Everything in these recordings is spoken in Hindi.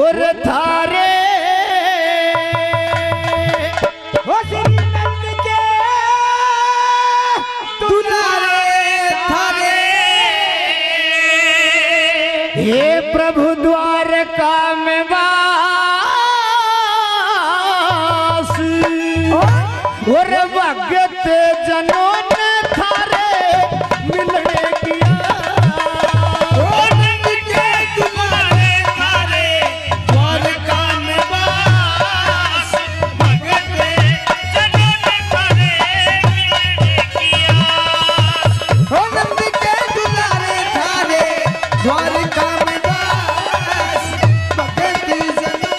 और थारे ओ श्री नंद के दुलारे थारे हे प्रभु द्वारका में वास और भगत जनों ने थारे मिलने किया। ओ नंद के दुलारे थारे द्वारका में वास भगत जनों ने थारे मिलने किया। ओ नंद के दुलारे थारे द्वारका में वास भगत जनों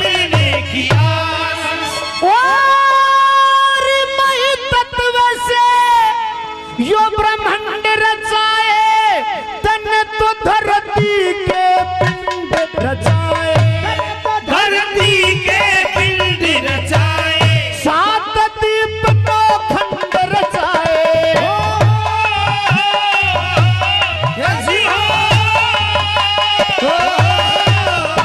मिलने किया। और मही तत्व से यो ब्रह्मांड रचाए तन तो धरती के पिंड रचाए। धरती के पिंड रचाए सात दीप को खंड रचाए। जी हो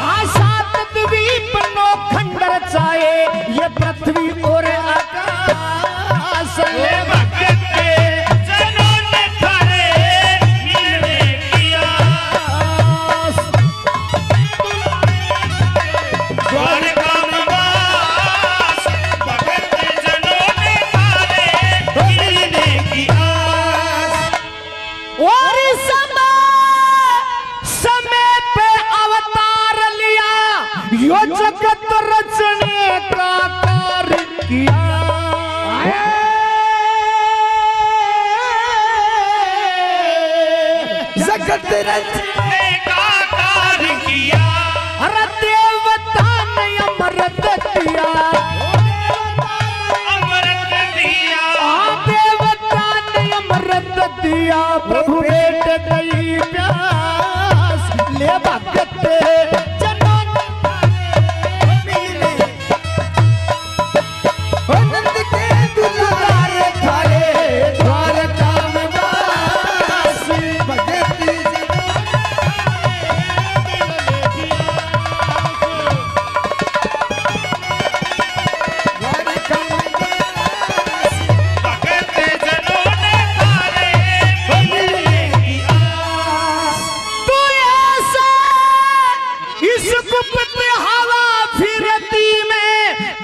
हाँ सात द्वीप नो खंड रचाए ये पृथ्वी और आकाश ले भगत जनों ने थारे मिलने किया। द्वारका में वास भगत जनों ने थारे मिलने किया। और समय पे अवतार लिया यो जगत रचने का कार्य किया। जगत रचने का कार्य किया। अरे देवता ने अमृत दिया। अमृत दिया देवता ने अमृत दिया प्रभु बेट कई प्यास ले भगत जनों ने मिलने ओ नंद के दुलारे थारे द्वारका में वास भगत जनों द्वारका में वास भगत जनों ने थारे मिलने की आस। तू ऐसा इस गुप्त हवा फिरती में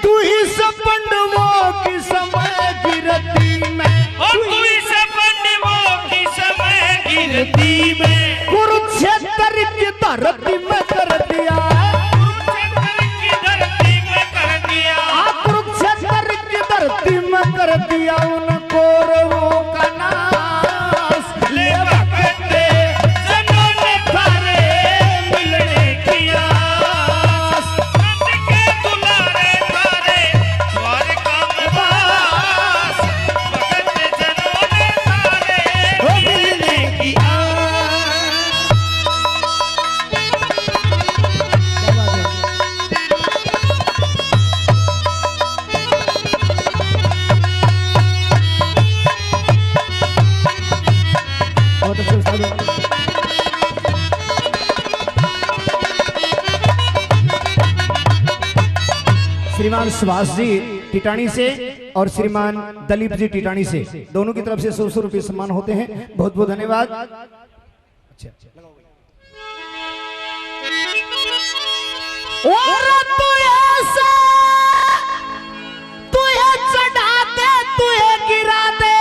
तू इस पंडवों की समय गिरती में और तू इस पंडितों की समय गिरती में कुरुक्षेत्र की धरती में कर दिया। कुरुक्षेत्र की धरती में कर दिया। कुरुक्षेत्र की धरती में कर दिया उन कौरवों का नाश। ले भगत जनों ने थारे मिलने की आस। नंद के दुलारे थारे द्वारका में वास भगत जनों ने थारे मिलने की आस। बहुत अच्छे उस्ताद हो। श्रीमान सुभाष जी टिटाणी से और श्रीमान दलीप जी टिटाणी से दोनों की तरफ से 100 रुपये सम्मान होते हैं। बहुत बहुत धन्यवाद। अच्छा और तू ऐसा तू चढ़ा दे तू गिरा दे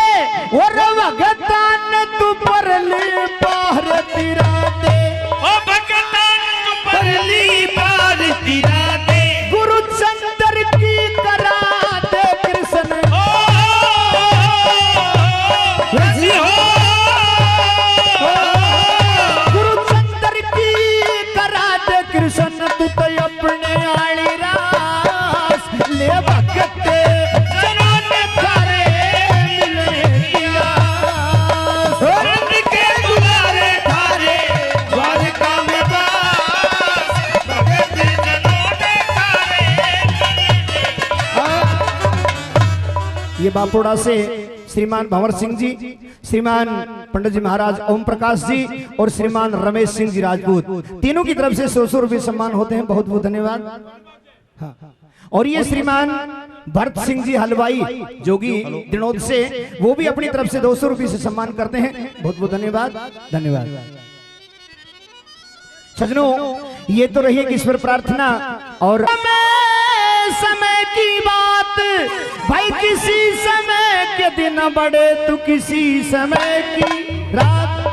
और भगतान तू परली पार तिरा दे। ओ भगतान तू परली पार तिरा दे। गुरु चंद्र की करा दे कृष्ण ओ जी हो गुरु चंद्र की करा दे कृष्ण तू तो अपने आली रास ले भगत जनों ने थारे मिलने की आस। नंद के दुलारे थारे द्वारका में वास भगत जनों ने थारे ये बापोड़ा से श्रीमान भंवर सिंह जी, श्रीमान पंडित जी महाराज ओम प्रकाश जी और श्रीमान रमेश सिंह जी राजपूत, तीनों की तरफ से 100 रुपये सम्मान होते हैं। बहुत बहुत धन्यवाद। हाँ। और ये श्रीमान भरत सिंह जी हलवाई जोगी दिनोद से, वो भी अपनी तरफ से 200 रुपये से सम्मान करते हैं। बहुत बहुत धन्यवाद। धन्यवाद सजनों, ये तो रही एक ईश्वर प्रार्थना। और समय की बात भाई, किसी समय के दिन बड़े तो किसी समय की रात।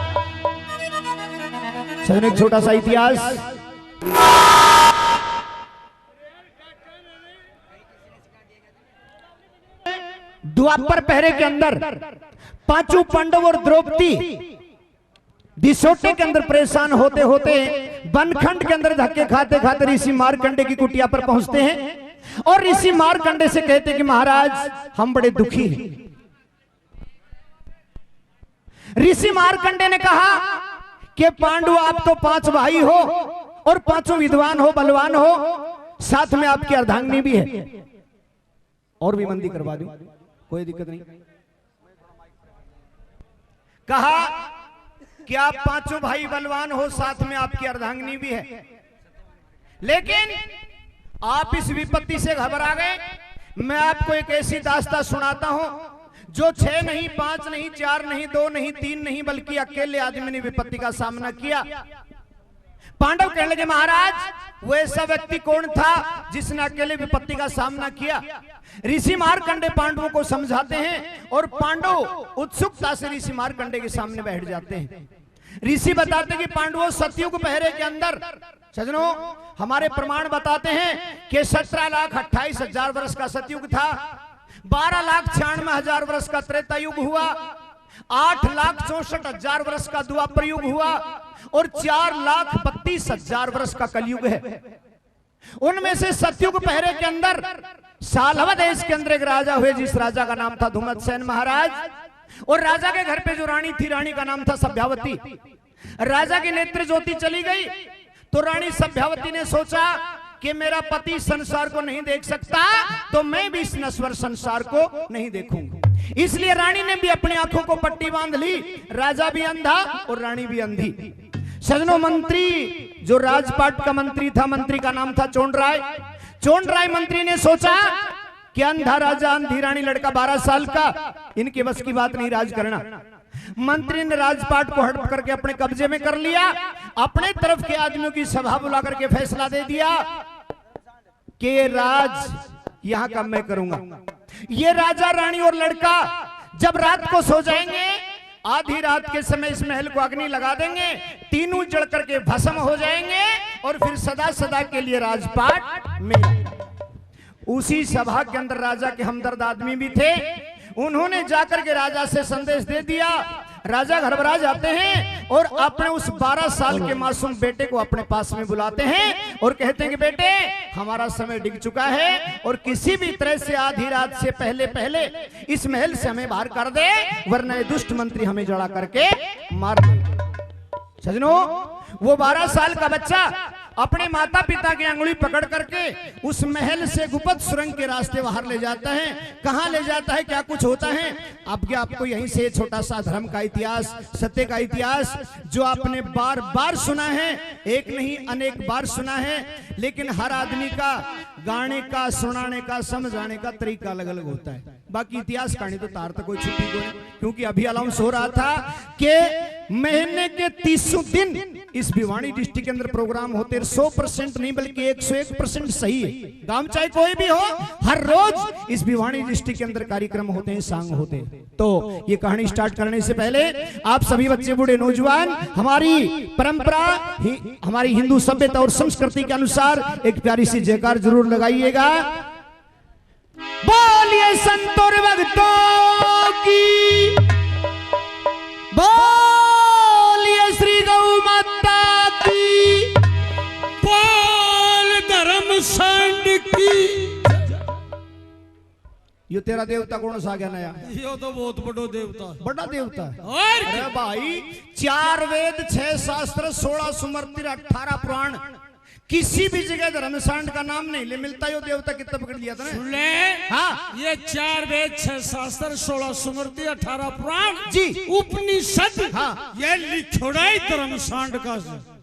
सजनों, एक छोटा सा इतिहास। द्वापर पहरे के अंदर पांचों पांडव और द्रौपदी दिसोटे के अंदर परेशान होते होते बनखंड के अंदर धक्के खाते खाते ऋषि मार्कंडे की कुटिया पर पहुंचते हैं और ऋषि मार्कंडे से कहते कि महाराज हम बड़े दुखी हैं। ऋषि मार्कंडे ने कहा कि पांडु आप तो 5 भाई हो और 5 विद्वान हो, बलवान हो, साथ में आपकी अर्धांगिनी भी है। और भी मंदी करवा दूं, कोई दिक्कत नहीं। कहा कि आप 5 भाई बलवान हो, साथ में आपकी अर्धांगिनी भी है, लेकिन आप इस विपत्ति से घबरा गए। मैं आपको एक ऐसी दास्तां सुनाता हूं जो 6 नहीं, 5 नहीं, 4 नहीं, 2 नहीं, 3 नहीं, बल्कि अकेले आदमी ने विपत्ति का सामना किया। पांडव कहने लगे महाराज वो ऐसा व्यक्ति कौन था जिसने अकेले विपत्ति का सामना किया। ऋषि मार्कंडे पांडवों को समझाते हैं और पांडव उत्सुकता से ऋषि मार्कंडे के सामने बैठ जाते हैं। ऋषि बताते कि पांडवों सतयुग पहरे के अंदर, सजनों हमारे प्रमाण बताते हैं कि 17,28,000 वर्ष का सतयुग था, 12,96,000 वर्ष का त्रेता युग हुआ, 8,64,000 वर्ष का द्वापर युग हुआ और 4,32,000 वर्ष का कलयुग है। उनमें से सतयुग पहरे के अंदर सालवा देश के अंदर एक राजा हुए जिस राजा का नाम था धुमतसेन महाराज, और राजा के घर पे जो रानी थी, रानी का नाम था सभ्यावती। राजा की नेत्र ज्योति चली गई तो रानी सभ्यावती ने सोचा कि मेरा पति संसार को नहीं देख सकता तो मैं भी इस नश्वर संसार को नहीं देखूंगी। इसलिए रानी ने भी अपनी आंखों को पट्टी बांध ली। राजा भी अंधा और रानी भी अंधी। सजनों, मंत्री जो राजपाट का मंत्री था, मंत्री का नाम था चोंडराय। चोंडराय मंत्री ने सोचा कि अंधा राजा, अंधी रानी, लड़का 12 साल का, इनके बस की बात नहीं राज करना। मंत्री ने राजपाट को हड़प करके अपने कब्जे में कर लिया। अपने तरफ के आदमियों की सभा बुला करके फैसला दे दिया कि ये राज यहां का मैं करूंगा। ये राजा, रानी और लड़का जब रात को सो जाएंगे, आधी रात के समय इस महल को अग्नि लगा देंगे, तीनों जल करके भस्म हो जाएंगे और फिर सदा सदा के लिए राजपाट में। उसी सभा के अंदर राजा के हमदर्द आदमी भी थे। उन्होंने जाकर के राजा से संदेश दे दिया। राजा घबरा जाते हैं और अपने उस 12 साल के मासूम बेटे को अपने पास में बुलाते हैं और कहते हैं कि बेटे हमारा समय डिग चुका है और किसी भी तरह से आधी रात से पहले पहले इस महल से हमें बाहर कर दे, वरना ये दुष्ट मंत्री हमें जड़ा करके मार दे। सजनों, वो 12 साल का बच्चा अपने माता पिता की अंगुली पकड़ करके उस महल से गुप्त सुरंग के रास्ते बाहर ले जाता है। कहां ले जाता है, क्या कुछ होता है, अब क्या आपको यहीं से छोटा सा धर्म का इतिहास, सत्य का इतिहास जो आपने बार बार सुना है, एक नहीं अनेक बार सुना है, लेकिन हर आदमी का गाने का, सुनाने का, समझाने का तरीका अलग अलग होता है। बाकी इतिहास कहानी तो तार तक कोई छुट्टी को नहीं, क्योंकि अभी अनाउंस हो रहा था कि महीने के 30 दिन इस भिवानी डिस्ट्रिक्ट के अंदर प्रोग्राम होते। 100% नहीं बल्कि 101% सही है। गांव चाहे कोई भी हो, हर रोज इस भिवानी डिस्ट्रिक्ट के अंदर कार्यक्रम होते हैं, सांग होते हैं। तो ये कहानी स्टार्ट करने से पहले आप सभी बच्चे, बूढ़े, नौजवान, हमारी परंपरा, हमारी हिंदू सभ्यता और संस्कृति के अनुसार एक प्यारी सी जयकार जरूर लगाइएगा। बोलिए संतों और भक्तों की, बोलिए श्री गौ माता की, बोल धर्म संड की। ये तेरा देवता कौन सा आ गया नया? ये तो बहुत बड़ा देवता है। बड़ा देवता है। और अरे भाई, 4 वेद, 6 शास्त्र, 16 सुमर्ति, 18 पुराण, किसी भी जगह धर्मसांड का नाम नहीं ले मिलता। यो देवता कितना पकड़ लिया था ना। सुन ले, हाँ ये 4 वेद 6 शास्त्र 16 स्मृति 18 पुराण जी उपनिषद, हाँ। ये लिखोड़ा ही धर्मसांड का से।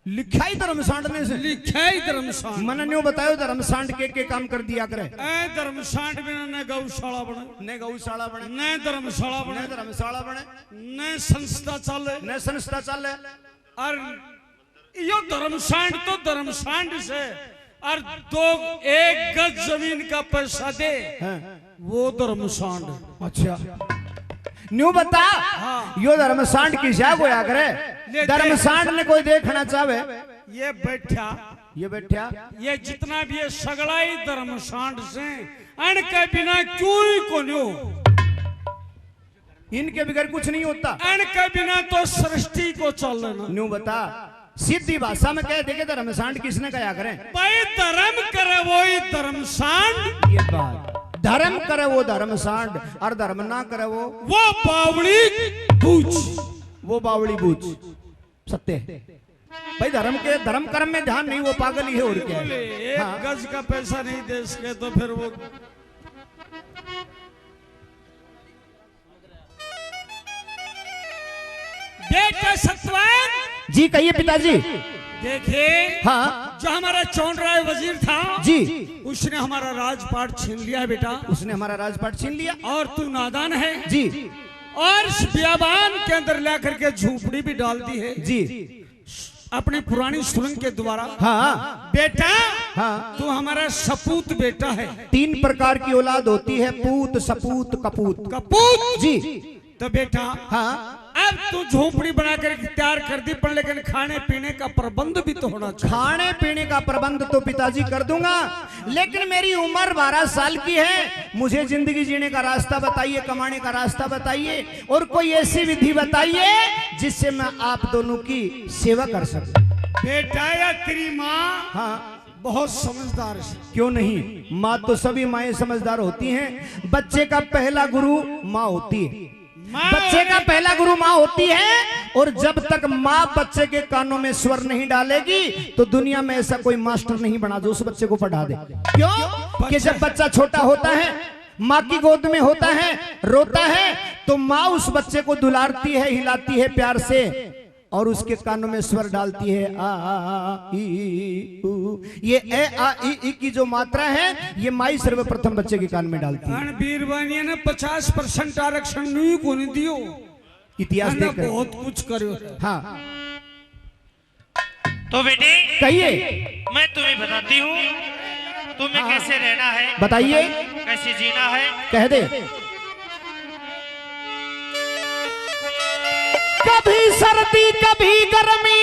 लिखा ही धर्मसांड ने से। लिखा ही धर्मसांड। मन ने बतायो धर्मसांड के काम कर दिया करे। ए धर्मसांड बिना न गौशाला बने, ने गौशाला बने, न धर्मशाला ने बने, धर्मशाला बने, न संस्था चले, ने संस्था चले। और यो धर्मसांड तो धर्मसांड से और 1 गज जमीन का पैसा दे, हाँ। वो धर्मसांड। अच्छा न्यू बता। यो धर्मसांड की जा गोया करे। ले धर्मसांड ने कोई देखना चाहे। ये बैठा, ये बैठा, ये जितना भी है सगड़ा ही धर्मसांड से, अनके बिना क्यों ही को नहीं हो। इनके बगैर कुछ नहीं होता। अनके बिना तो सृष्टि को चल लेना। न्यू बता। सीधी भाषा में कह देखे धर्मसांड किसने कहा करें। भाई धर्म करे वो ही धर्मसांड। ये बात धर्म करे वो धर्मसांड और धर्म ना करे वो बावड़ी बूझ, वो बावड़ी बूझ। सत्य है भाई। धर्म कर्म में ध्यान नहीं, वो पागल ही है और क्या है। 1 गज का पैसा नहीं दे सके तो फिर वो बेटा सत्यवान जी कहिए पिताजी। देखे, हाँ जो हमारा चौंडराय वजीर था जी, उसने हमारा राजपाट छीन लिया बेटा। उसने हमारा राजपाट छीन लिया। और तू नादान है जी और इस बियाबान के अंदर ला करके झूपड़ी भी डाल दी है जी अपनी पुरानी सुरंग के द्वारा। हाँ बेटा, हाँ। तू हमारा सपूत बेटा है। 3 प्रकार की औलाद होती है, पूत सपूत कपूत। कपूत जी तो बेटा, हाँ। अब तू झोपड़ी बनाकर तैयार कर दी, पर लेकिन खाने पीने का प्रबंध भी तो होना चाहिए। खाने पीने का प्रबंध तो पिताजी कर दूंगा, लेकिन मेरी उम्र 12 साल की है। मुझे जिंदगी जीने का रास्ता बताइए, कमाने का रास्ता बताइए, और कोई ऐसी विधि बताइए जिससे मैं आप दोनों की सेवा कर सकूं। बेटा, या तेरी माँ हाँ बहुत समझदार है। क्यों नहीं, माँ तो सभी माएं समझदार होती हैं। बच्चे का पहला गुरु माँ होती है। बच्चे का पहला गुरु माँ होती है, और जब तक माँ बच्चे के कानों में स्वर नहीं डालेगी तो दुनिया में ऐसा कोई मास्टर नहीं बना जो उस बच्चे को पढ़ा दे। क्यों कि जब बच्चा छोटा होता है, माँ की गोद में होता है, रोता है, तो माँ उस बच्चे को दुलारती है, हिलाती है प्यार से, और उसके कानों में स्वर डालती है आ ई उ। ये ए आ ई की जो मात्रा है, ये माई सर्वप्रथम बच्चे के कान में डालती है। वीरवानिया ने 50% आरक्षण नहीं को नहीं दियो। इतिहास देखकर बहुत कुछ करो। हाँ तो बेटे कहिए, मैं तुम्हें बताती हूँ तुम्हें कैसे रहना है, बताइए, कैसे जीना है। कह दे। कभी सर्दी कभी गर्मी,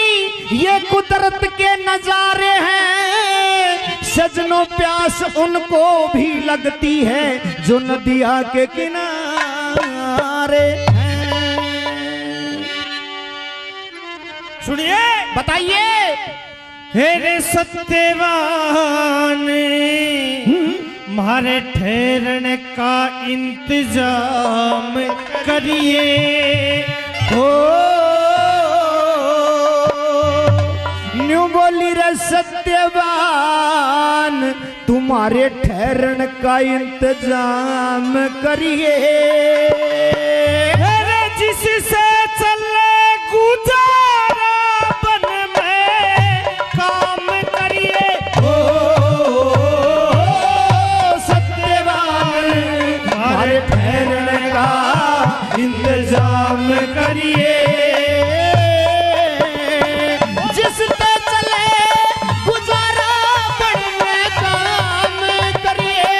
ये कुदरत के नजारे हैं। सजनों प्यास उनको भी लगती है जो नदिया के किनारे हैं। सुनिए, बताइए। हेरे सत्यवान मारे ठहरने का इंतजाम करिए। हो न्यू बोली रे सत्यवान, तुम्हारे ठहरन का इंतजाम करिए। जिससे चले गुजारा बन में काम करिए। ओ सत्यवान, तुम्हारे ठहरन का इंतजाम करिए। जिस पे चले गुजारा बढ़ने काम करिए।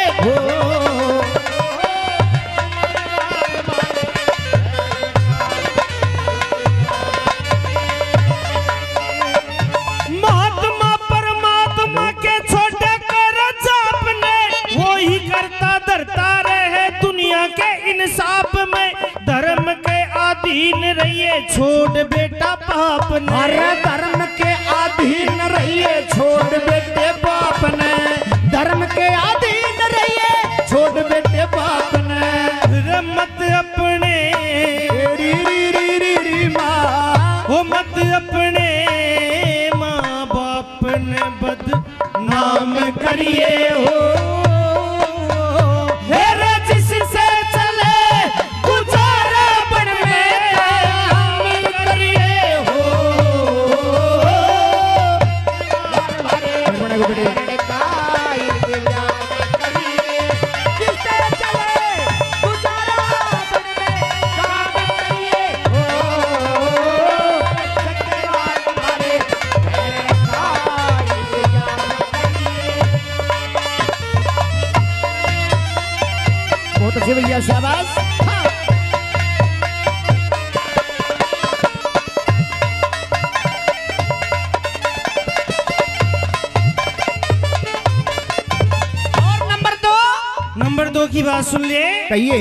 महात्मा परमात्मा के छोटे कर जापने, वो ही करता धरता रहे दुनिया के इंसाफ में। धर्म के अधीन रहिए, छोड़ बेटा पाप ने। अरे धर्म के अधीन रहिए, छोड़ बेटे बाप ने। धर्म के अधीन रहिए, छोड़ बेटे बाप ने। मत अपने री री री री री माँ, वो मत अपने माँ बाप ने शाबाश। हाँ। और नंबर 2 की बात सुन ले। कहिए।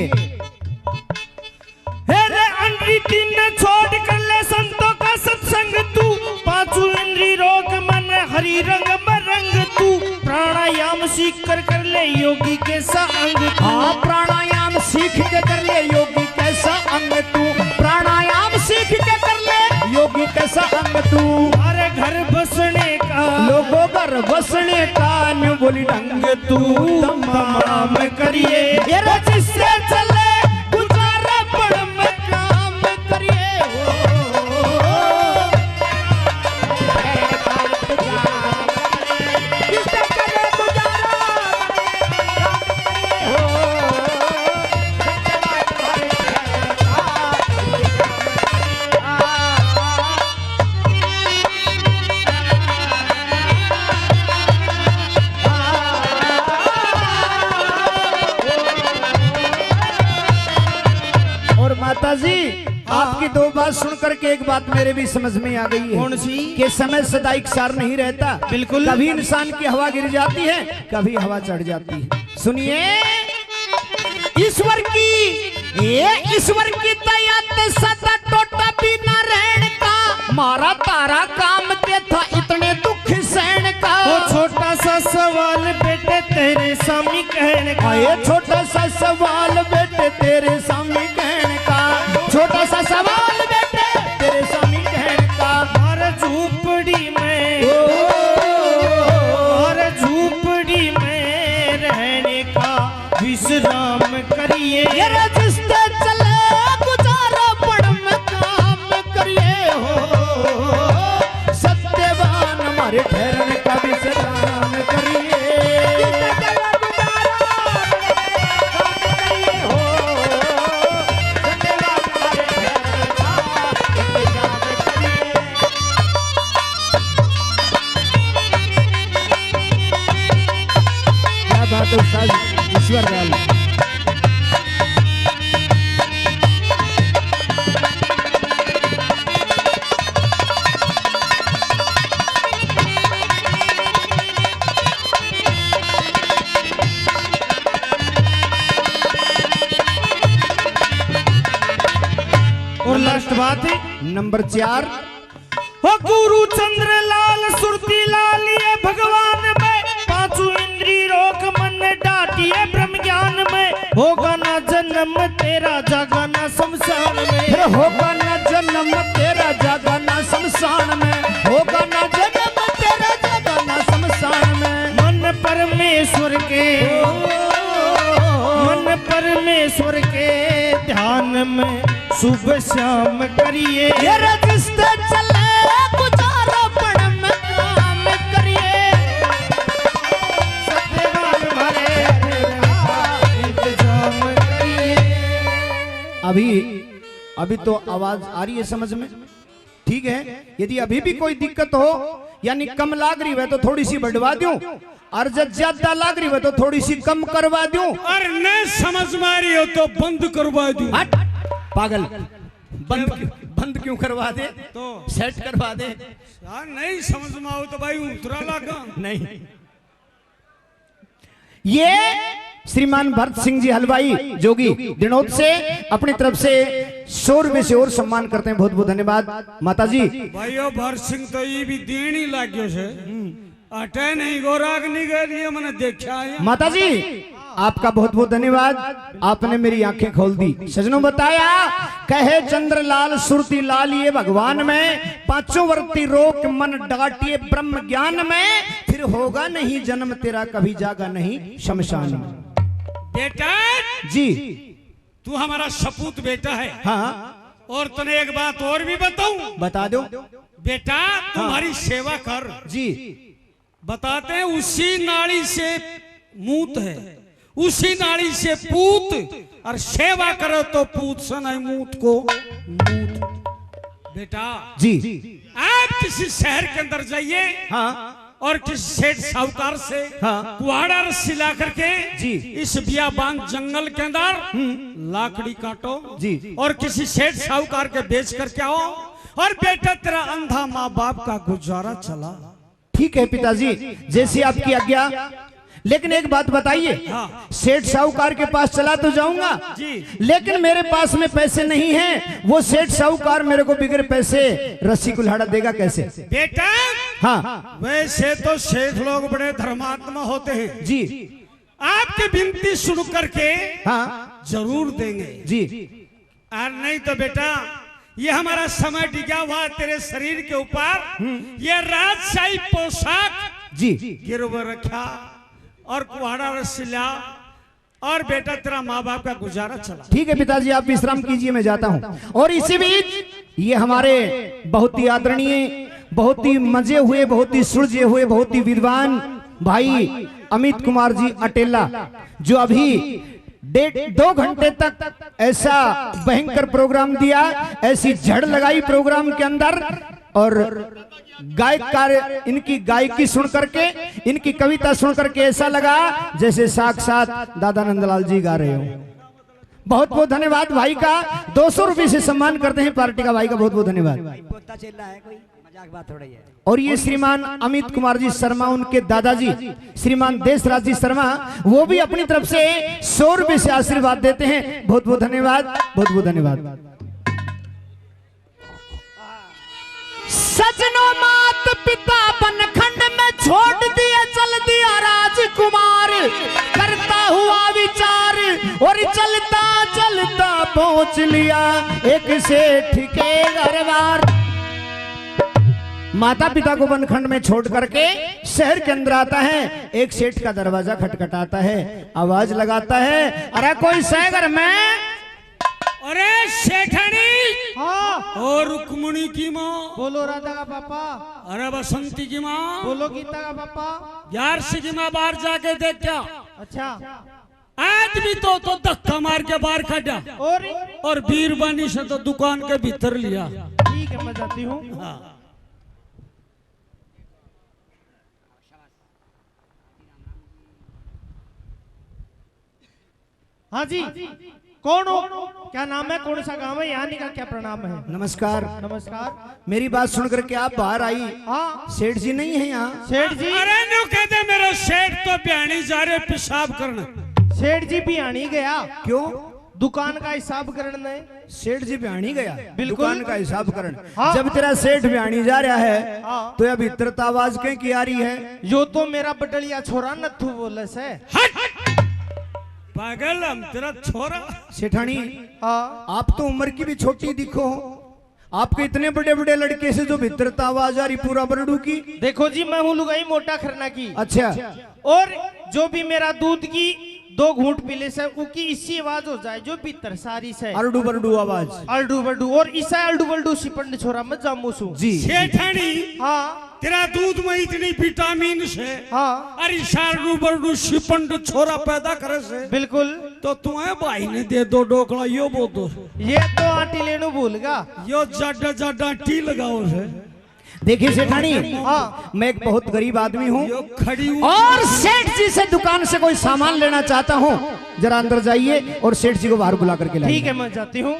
रे अंधी तीन छोड़ कर ले संतों का सत्संग तू, पांचों इंद्री रोक मन हरि रंग मरंग तू, प्राणायाम सीख कर ले योगी कैसा अंग तू। हाँ, प्राणायाम सीख के कर ले योगी कैसा अंग तू, प्राणायाम सीख के कर ले योगी कैसा अंग तू। अरे घर बसने का लोगों घर बसने का न्यू बोली ढंग तू तमाम करिए, ये जिससे चले गुजारा पड़ में काम करिए हो। जिससे चले गुजारा और माता जी आपकी दो बात सुनकर के एक बात मेरे भी समझ में आ गई है। कौन सी? कि समय सदा एकसार नहीं रहता। बिल्कुल। कभी इंसान की हवा गिर जाती है, कभी हवा चढ़ जाती है। सुनिए, ईश्वर की दया ते सदा टोटा भी न रहने का, मारा तारा काम ते था इतने दुख सहन का। वो छोटा सा सवाल बेटे तेरे सामने कहने का, ये छोटा सा सवाल बेटे तेरे सामने कहने का, छोटा सा सवाल बेटे तेरे सामने कहने का। और झूपड़ी में रहने का विश्राम करिए, ये रजिस्ते चले गुजारा पड़ में काम करिए हो। सत्यवान हमारे ठहरने का विश्राम करिए। क्या बात है उस्ताद ईश्वर लाल। और लास्ट बात है नंबर 4। हो गुरु चंद्र लाल सुरती लाल ये भगवान में, पांचों इंद्री रोक मन डाटिए ब्रह्म ज्ञान में, होगा ना जन्म तेरा जागाना शमशान में। फिर होगा ना जन्म तेरा जागाना शमशान में, होगा ना जन्म तेरा जागाना शमशान में। मन परमेश्वर के ध्यान में सुबह शाम करिए, ये रजिस्ते चले गुजारा पड़ में काम करिए। सत्यवान भरे इंतजाम करिए। अभी तो आवाज आ रही है समझ में? ठीक है। यदि अभी भी कोई दिक्कत हो यानी कम लाग रही है तो थोड़ी सी बढ़वा दूं, और जब ज्यादा लाग रही है तो थोड़ी सी कम करवा दूं। और नहीं समझ में आ रही हो तो बंद करवा दूं। हट पागल, बंद क्यों करवा दे, तो सेट करवा दे। यार नहीं समझ में आओ तो भाई उतरा लगा नहीं, ये श्रीमान भरत सिंह जी हलवाई जोगी दिनोद से अपनी तरफ से 100 रुपए से और सम्मान करते हैं। बहुत बहुत धन्यवाद माता जी। भाइयों भरत सिंह तो ये भी देनी लाग्यो से अटे नहीं गोराग नहीं गए मैंने देखा है। माता जी आपका बहुत बहुत धन्यवाद, आपने मेरी आंखें खोल दी। सजनों बताया कहे चंद्रलाल सुरती लाल ये भगवान में, पांचों वर्ती रोक मन डाटिए ब्रह्म ज्ञान में, फिर होगा नहीं जन्म तेरा कभी जागा नहीं शमशान में। बेटा जी तू हमारा सपूत बेटा है। हाँ और तने एक बात और भी बताऊं। बता दो बेटा तुम्हारी सेवा कर। जी। बताते हैं उसी नाड़ी से मूत है, उसी नाड़ी से पूत, और सेवा करो तो पूत से नहीं मूत को मूत। बेटा जी आप किसी शहर के अंदर जाइए, हाँ और किसी सेठ साहूकार से हाँ। कुहाड़ा रस्सी ला करके जी। इस बियाबान जंगल के अंदर लाकड़ी काटो जी। और किसी सेठ साहूकार के बेच करके आओ और बेटा तेरा अंधा माँ बाप का गुजारा चला। ठीक है पिताजी, जैसी आपकी आज्ञा। लेकिन एक बात बताइए, हाँ। सेठ साहूकार के पास चला तो जाऊंगा जी। लेकिन मेरे पास में पैसे नहीं हैं। वो सेठ साहूकार मेरे को बिगड़ पैसे रस्सी कुल्हाड़ा देगा कैसे? बेटा हाँ वैसे तो सेठ लोग बड़े धर्मात्मा होते हैं जी। आपकी विनती सुन करके हाँ जरूर देंगे जी। और नहीं तो बेटा ये हमारा समय टिका हुआ तेरे शरीर के ऊपर ये राजशाही पोशाक जी गिरव रखा और कुहाड़ा रस्सी ला और बेटा तेरा माँ बाप का गुजारा चला। ठीक है पिताजी, आप विश्राम कीजिए, मैं जाता हूँ। और इसी बीच ये हमारे बहुत ही आदरणीय, बहुत ही मजे हुए, बहुत ही सुलझे हुए, बहुत ही विद्वान भाई अमित कुमार जी अटेला, जो अभी 2 घंटे तक ऐसा भयंकर प्रोग्राम दिया, ऐसी झड़ लगाई प्रोग्राम के अंदर। और गायक कार्य, इनकी गायकी सुन करके, इनकी कविता सुन करके ऐसा लगा जैसे साक्षात दादा नंदलाल जी गा रहे हो। बहुत बहुत धन्यवाद भाई का। 200 रुपये से सम्मान करते हैं पार्टी का भाई का, बहुत बहुत धन्यवाद। और ये श्रीमान अमित कुमार जी शर्मा, उनके दादाजी श्रीमान देशराज जी शर्मा, वो भी अपनी तरफ से 100 रुपये से आशीर्वाद देते हैं। बहुत बहुत धन्यवाद, बहुत बहुत धन्यवाद। सजनों मात पिता बनखंड में छोड़ दिया, चल दिया राजकुमार, करता हुआ विचार और चलता चलता पहुंच लिया एक सेठ के घरबार। माता पिता को बनखंड में छोड़ करके शहर के अंदर आता है। एक सेठ का दरवाजा खटखटाता है, आवाज लगाता है, अरे कोई है घर में? अरे सेठानी हाँ और रुक्मणी की माँ, बोलो राधा का पापा, अरे बसंती की माँ, बोलो गीता का पापा। यारसी की माँ बाहर जाके देख क्या अच्छा आदमी तो धक्का मार के बाहर काटा और बीरबानी से तो दुकान के भीतर लिया। ठीक है मैं जाती हूँ। हाँ। हाँ जी, कौन हो? क्या नाम है? कौन सा गांव है? यहाँ का क्या प्रणाम है? नमस्कार। नमस्कार। मेरी बात सुन करके आप बाहर आई। हाँ सेठ जी नहीं है यहाँ? सेठ जी, अरे नो कहते मेरा सेठ तो प्यानी जा रहे पेशाब करना। सेठ जी भी आनी गया, क्यों? दुकान का हिसाब करने। सेठ जी बिहानी गया, बिल्कुल। दुकान का हिसाब करन। हाँ। जब तेरा सेठ बिहानी जा रहा है हाँ। तो अब इतर आवाज कहीं की आ रही है? यो तो मेरा बटलिया छोरा नथु बोले से। पागल, हम तेरा छोरा। सेठानी, हाँ आप तो उम्र की भी छोटी दिखो, आपके इतने बड़े बड़े लड़के से जो भितरता आवाज आ रही पूरा बरडू की। देखो जी, मैं हूँ लुगाई मोटा खरना की, अच्छा, और जो भी मेरा दूध की 2 घूंट पीले से उकी इसी आवाज हो जाए जो भीतर सारी से अरडू बरडू आवाज। अल्डू बल्डू, और इसा अल्डू बल्डू सिपंड छोरा मत जामूसू जी। सेठानी, हाँ तेरा दूध में इतनी विटामिन से हाँ अरे शारू बरडू शिपंड छोरा पैदा करे से बिल्कुल। तो तुम्हें भाई ने दे दो डोकला यो बो दो, ये तो आटी लेनो भूलगा। यो जाडा जाडा टी लगाओ से। देखिए सेठानी, हाँ मैं एक बहुत गरीब आदमी हूँ यो खड़ी हूँ। और सेठ जी से दुकान से कोई सामान लेना चाहता हूँ। जरा अंदर जाइए और सेठ जी को बाहर बुला करके लाइए। ठीक है मैं जाती हूँ।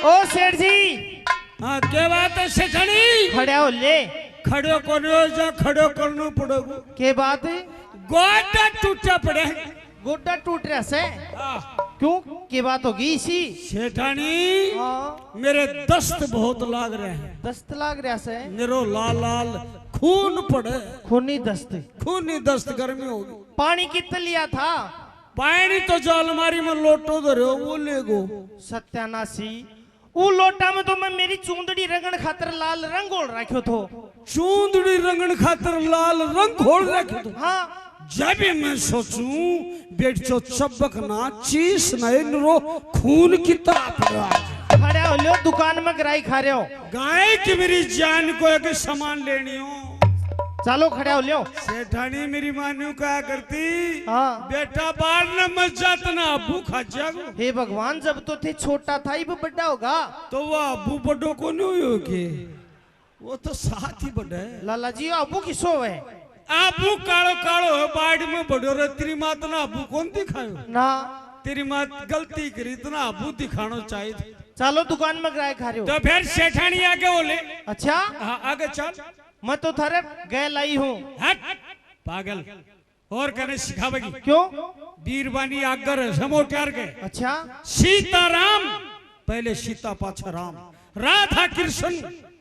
ओ सेठ जी, हाँ क्या बात है सेठानी? खड़े हो ले। खड़ो करो जा, खड़ो करना पड़ेगा। के बात है? गोटा टूटा पड़े। गोड्डा टूट रहा से? हाँ। क्यों, की बात होगी इसी? सेठानी, हाँ मेरे दस्त बहुत लाग रहे हैं, दस्त लाग रहा से? मेरो लाल लाल खून पड़े, खूनी दस्त। खूनी दस्त गर्मी होगी। पानी कितना लिया था? पानी तो जो अलमारी में लोटो धरे हो वो ले गो। सत्यानाशी, वो लोटा में तो मैं मेरी चूंदड़ी रंगन खातर लाल रंग घोल रखो थो। चूंदड़ी रंगन खातर लाल रंग घोल रखे तो। हाँ जब मैं सोचूं बेट चो चबक ना चीस नए रो खून की तरह पड़ा। खड़े हो लो, दुकान में ग्राई खा रहे हो। गाय की मेरी जान को एक सामान लेनी हो। चलो खड़े हो लियो। सेठानी मेरी मान्यू क्या करती, हाँ। बेटा बाहर न मत जात ना अबू खा जागो। हे भगवान, जब तो थे छोटा था, अब बड़ा होगा। तो वो अबू बड़ो को नहीं हो के, वो तो साथ ही बड़ा है। लाला जी अबू किसो है? अबू कालो कालो है, बाढ़ में बड़ो रे। तेरी माँ तो ना अबू कौन दिखायो ना। तेरी माँ गलती करी तो ना अबू दिखाना चाहिए। चलो दुकान में किराए खा रहे हो। तो फिर सेठानी आगे बोले, अच्छा हाँ आगे चल। मैं तो थारे गए लाई हूँ। हट पागल, और कहने सिखावेगी क्यों? बीरबानी आगर समोट्यार के। अच्छा सीताराम पहले सीता पाछे राम, राधा कृष्ण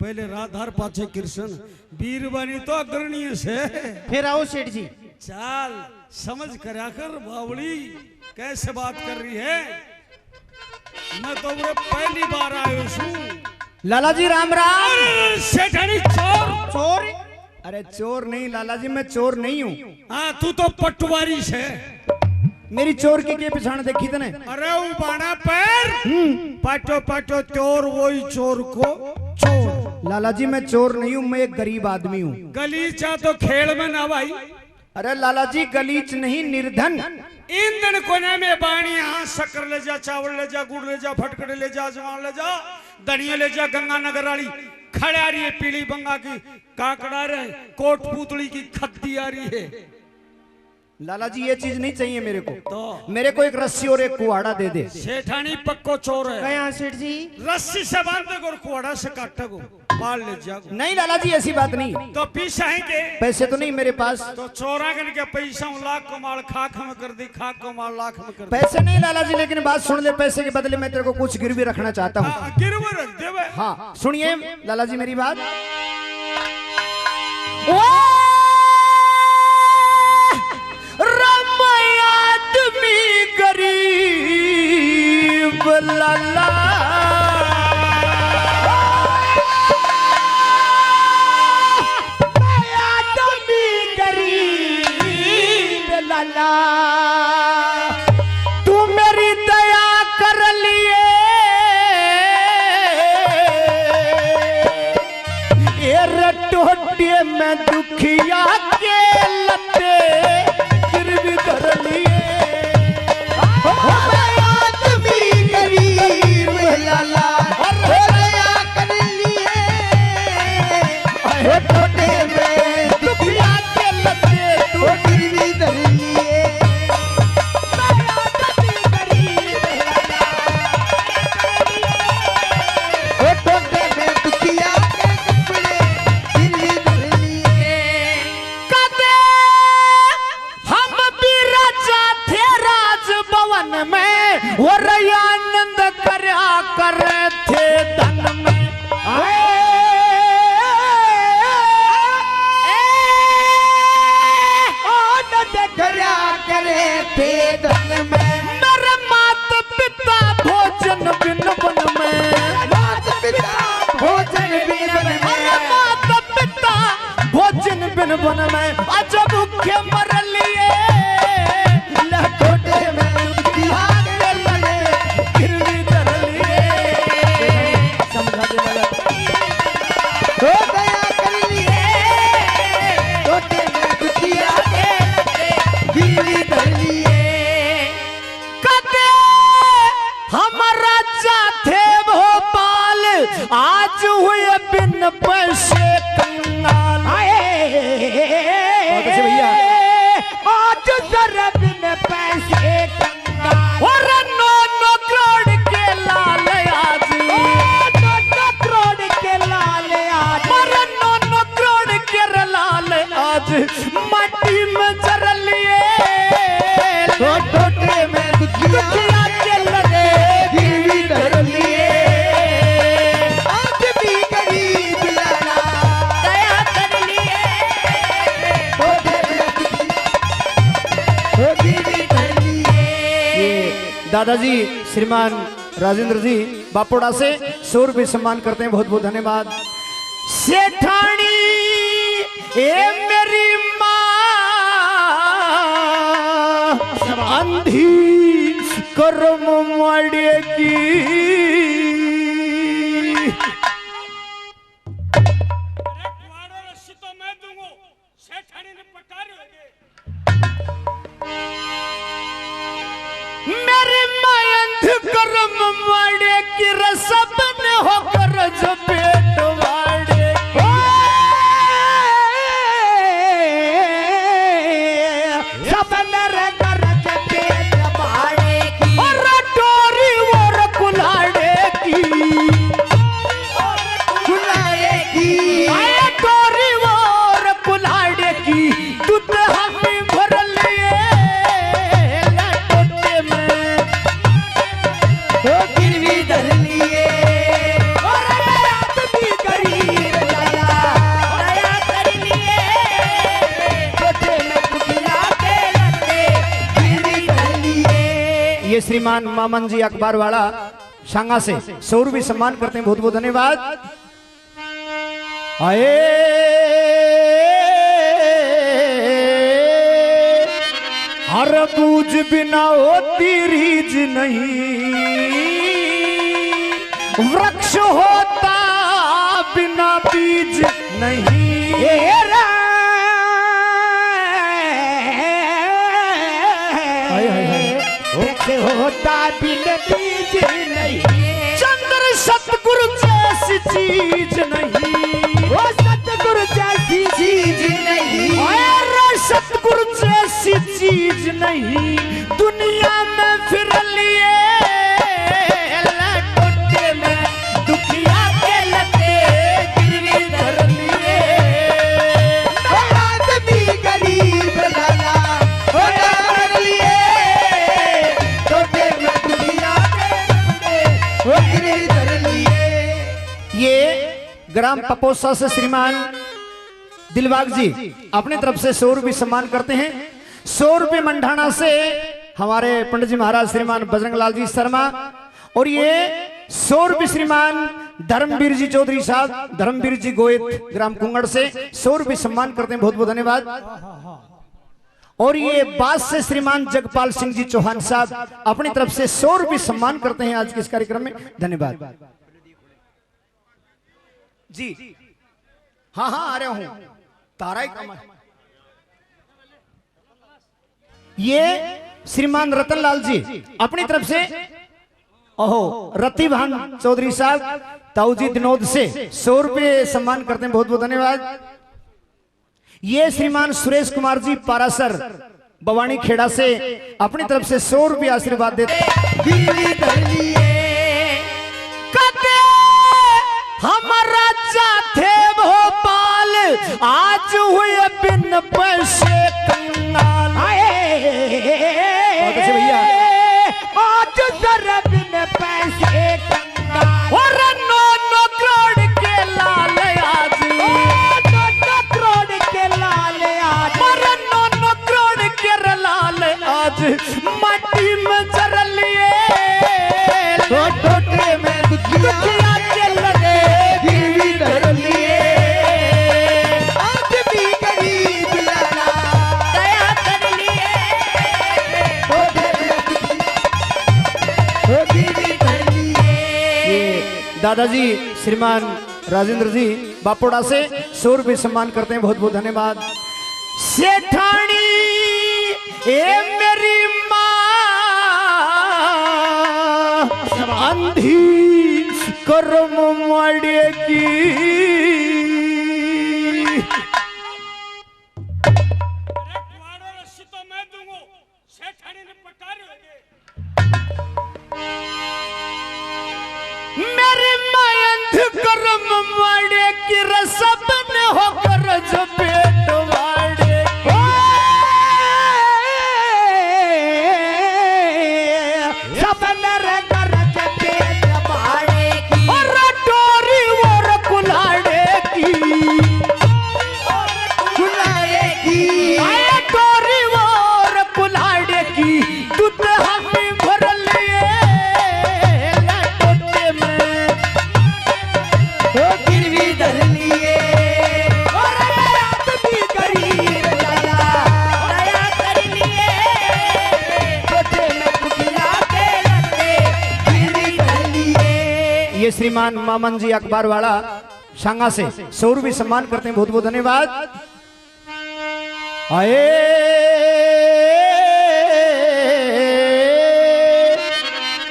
पहले राधार पाछे कृष्ण। बीरबानी तो अग्रणीय से। फिर आओ सेठ जी। चाल समझ कर आकर बावली कैसे बात कर रही है। मैं तो वो पहली बार आयो हूँ। लाला जी राम राम। सेठानी चोर। चोर? अरे चोर नहीं लाला जी, मैं चोर नहीं हूँ। हाँ तू तो पटवारी से। मेरी चोर के पिछाड़ देखी तने? अरे वो बाणा पैर पाटो पाटो चोर, वही चोर को चोर। लाला जी मैं चोर नहीं हूँ, मैं एक गरीब आदमी हूँ। गलीचा तो खेल में ना भाई। अरे लाला जी गलीच नहीं, निर्धन। ईंधन कोने में बाणी, यहाँ शक्कर ले जा, चावल ले जा, गुड़ ले जा, फटकड़े ले जा, जवान ले जा, दनिया ले जा। गंगानगर वाली खड़े आ रही है, पीली बंगा की काकड़ा रहे, कोट पुतली की खद्दी आ रही है। लाला जी ये चीज नहीं चाहिए मेरे को। तो मेरे को एक रस्सी और एक कुहाड़ा दे दे। सेठानी पक्को चोर है। गया सेठ जी। रस्सी से बांध दे और कुहाड़ा से काट गो, पाल ले जाओ। नहीं लाला जी ऐसी बात नहीं। तो पीछा है के पैसे तो नहीं मेरे पास। तो चोरा के पैसा लाख को माल खाक में कर दी, खाक को माल लाख में कर दी। पैसे नहीं लाला जी, लेकिन बात सुन ले, पैसे के बदले मैं तेरे को कुछ गिरवी रखना चाहता हूँ। गिरवी रख दे भाई। हाँ सुनिए लाला जी मेरी बात। राम आदमी गरीब लाला, आदमी गरीब लाला, तू मेरी दया कर लिए ये रटोटे में दुखिया के लते गिरवी धर लिए। आदमी गरीब लाला दया कर लिए रटोटे में दुखिया के लते तू गिरवी धर लिए। आदमी गरीब लाला रटोटे में दुखिया के कपड़े गिरवी धर लिए। कदे हम भी राजा थे राजभवन में, और आनंद करया करे थे धन में। आनंद करया करे थे धन में। मेरे माता पिता भोजन बिन बन में, माता पिता भोजन बिन बन में, माता पिता भोजन बिन बन में। अजब भूखे मर लिए लकोटे में दुखिया के लगे गिरवी धर लिए। समझा दे वाला तो दया कर लिए लकोटे में दुखिया के लगे गिरवी धर लिए। कदे हमारा थे भोपाल, आज हुए बिन पैसे कंगाल। भैया आज जरा बिन पैसे कंगाल, और 9 करोड़ के लाल आज, 9 करोड़ के लाल आज, और 9 करोड़ के लाल आज माटी में जर लिए छोटे में दुखिया के लगे गिरवी धर लिए। आदमी गरीब लाला दया कर लिए छोटे में दुखिया गिरवी धर लिए। दादाजी श्रीमान राजेंद्र जी बापोड़ा से 100 रुपये सम्मान करते हैं, बहुत बहुत धन्यवाद। सेठानी ए मेरी माँ अंधी कर्म मड़ेगी, रस्सी तो मैं दूंगा, कर्म वाड़े की रसब ने होकर जो पेट वाड़े सब नर गरज पेट वाड़े की और टोरी और कुल्हाड़े की कुल्हाड़े की आए टोरी और कुल्हाड़े की दूध हमें भर लिए लटोटे में वो गिरवी धर लिए और आदमी गरीब लाला दया कर लिए छोटे में कुटिया के लगे गिरवी धर लिए। ये श्रीमान मामन जी अखबार वाला शांगा से 100 रुपये सम्मान करते हैं, बहुत बहुत धन्यवाद। आए हर बूझ बिना होती रीज नहीं, वृक्ष होता बिना बीज नहीं। होता बिन बीज नहीं, चंद्र सतगुरु जैसी चीज नहीं, वो सतगुरु जैसी चीज नहीं, और सतगुरु जैसी चीज नहीं। दुनिया में फिर लिए लटोटे में दुखिया के लगे गिरवी धर लिए। आदमी गरीब लाला हो कर लिए छोटे में दुनिया के वो गिरवी धर लिए। ये ग्राम पपोसा से श्रीमान दिलबाग जी अपनी तरफ से 100 रुपये सम्मान करते हैं। 100 रुपये मंडाना से हमारे पंडित जी महाराज श्रीमान बजरंग लाल जी शर्मा, और ये 100 रुपये श्रीमान धर्मवीर जी चौधरी साहब, धर्मवीर जी गोयत ग्राम कुंगड़ से 100 रुपये सम्मान करते हैं, बहुत बहुत धन्यवाद। और ये बात से श्रीमान जगपाल सिंह जी चौहान साहब अपनी तरफ से 100 रुपये सम्मान करते हैं आज के इस कार्यक्रम में, धन्यवाद जी। हाँ हाँ आ रहा हूं, तारा ही कमा। ये श्रीमान रतन लाल जी अपनी तरफ से, ओहो रतिभान चौधरी साहब ताऊजी दिनोद से 100 रुपये सम्मान करते हैं, बहुत बहुत धन्यवाद। ये श्रीमान सुरेश कुमार जी पारासर बवानी खेड़ा से अपनी तरफ से 100 रुपये आशीर्वाद देते। गिरवी धर लिए हमारा थे भोपाल आज हुए बिन पैसे कंगाल। कैसे भैया आज जरा बिन पैसे कंगाल, और 9 करोड़ के लाल आज, 9 करोड़ के लाल आज, और 9 करोड़ के लाल आज माटी में जर लिए छोटे में दुखिया के लगे गिरवी धर लिए। आदमी गरीब लाला दया कर लिए छोटे में वो गिरवी धर लिए। दादाजी श्रीमान राजेंद्र जी बापोड़ा से 100 रुपये सम्मान करते हैं, बहुत बहुत धन्यवाद। सेठानी ए मेरी माँ अंधी कर्म मड़ेगी, तुम्हारा रस्सी तो मैं दूंगा, सेठानी ने पटार मेरी माँ अंध कर्म मड़ेगी, रसब ने होकर जो पेट वाड़े। सब नर गरज पेट वाड़े की और टोरी और कुल्हाड़े की, कुल्हाड़े की आए टोरी और कुल्हाड़े की दूध हमें भर लिए लटोटे में वो गिरवी धर लिए। और आदमी गरीब लाला दया कर लिए छोटे में कुटिया के लगे गिरवी धर लिए। ये श्रीमान मामन जी अखबार वाला शांगा से 100 रुपये सम्मान करते हैं, बहुत बहुत धन्यवाद। आए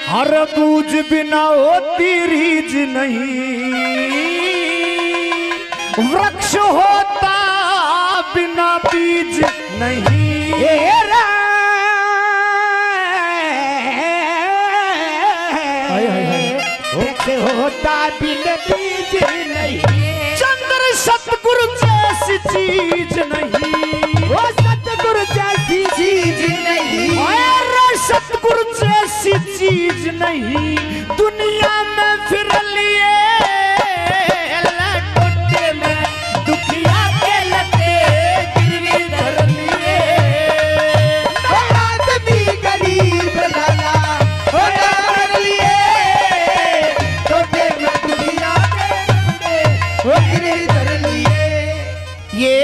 हर सूझ बिना होती रीज नहीं, वृक्ष होता बिना बीज नहीं। वृक्ष होता बिना बीज नहीं, चंद्र सतगुरु जैसी चीज नहीं, वो सतगुरु जैसी चीज नहीं, और सतगुरु जैसी चीज नहीं। दुनिया में फिर लिए लटोटे में दुखिया के लते गिरवी धर लिए। वो आदमी गरीब लाला वो डर लिए, टोटे में दुनिया के वो गिरवी धर लिए। ये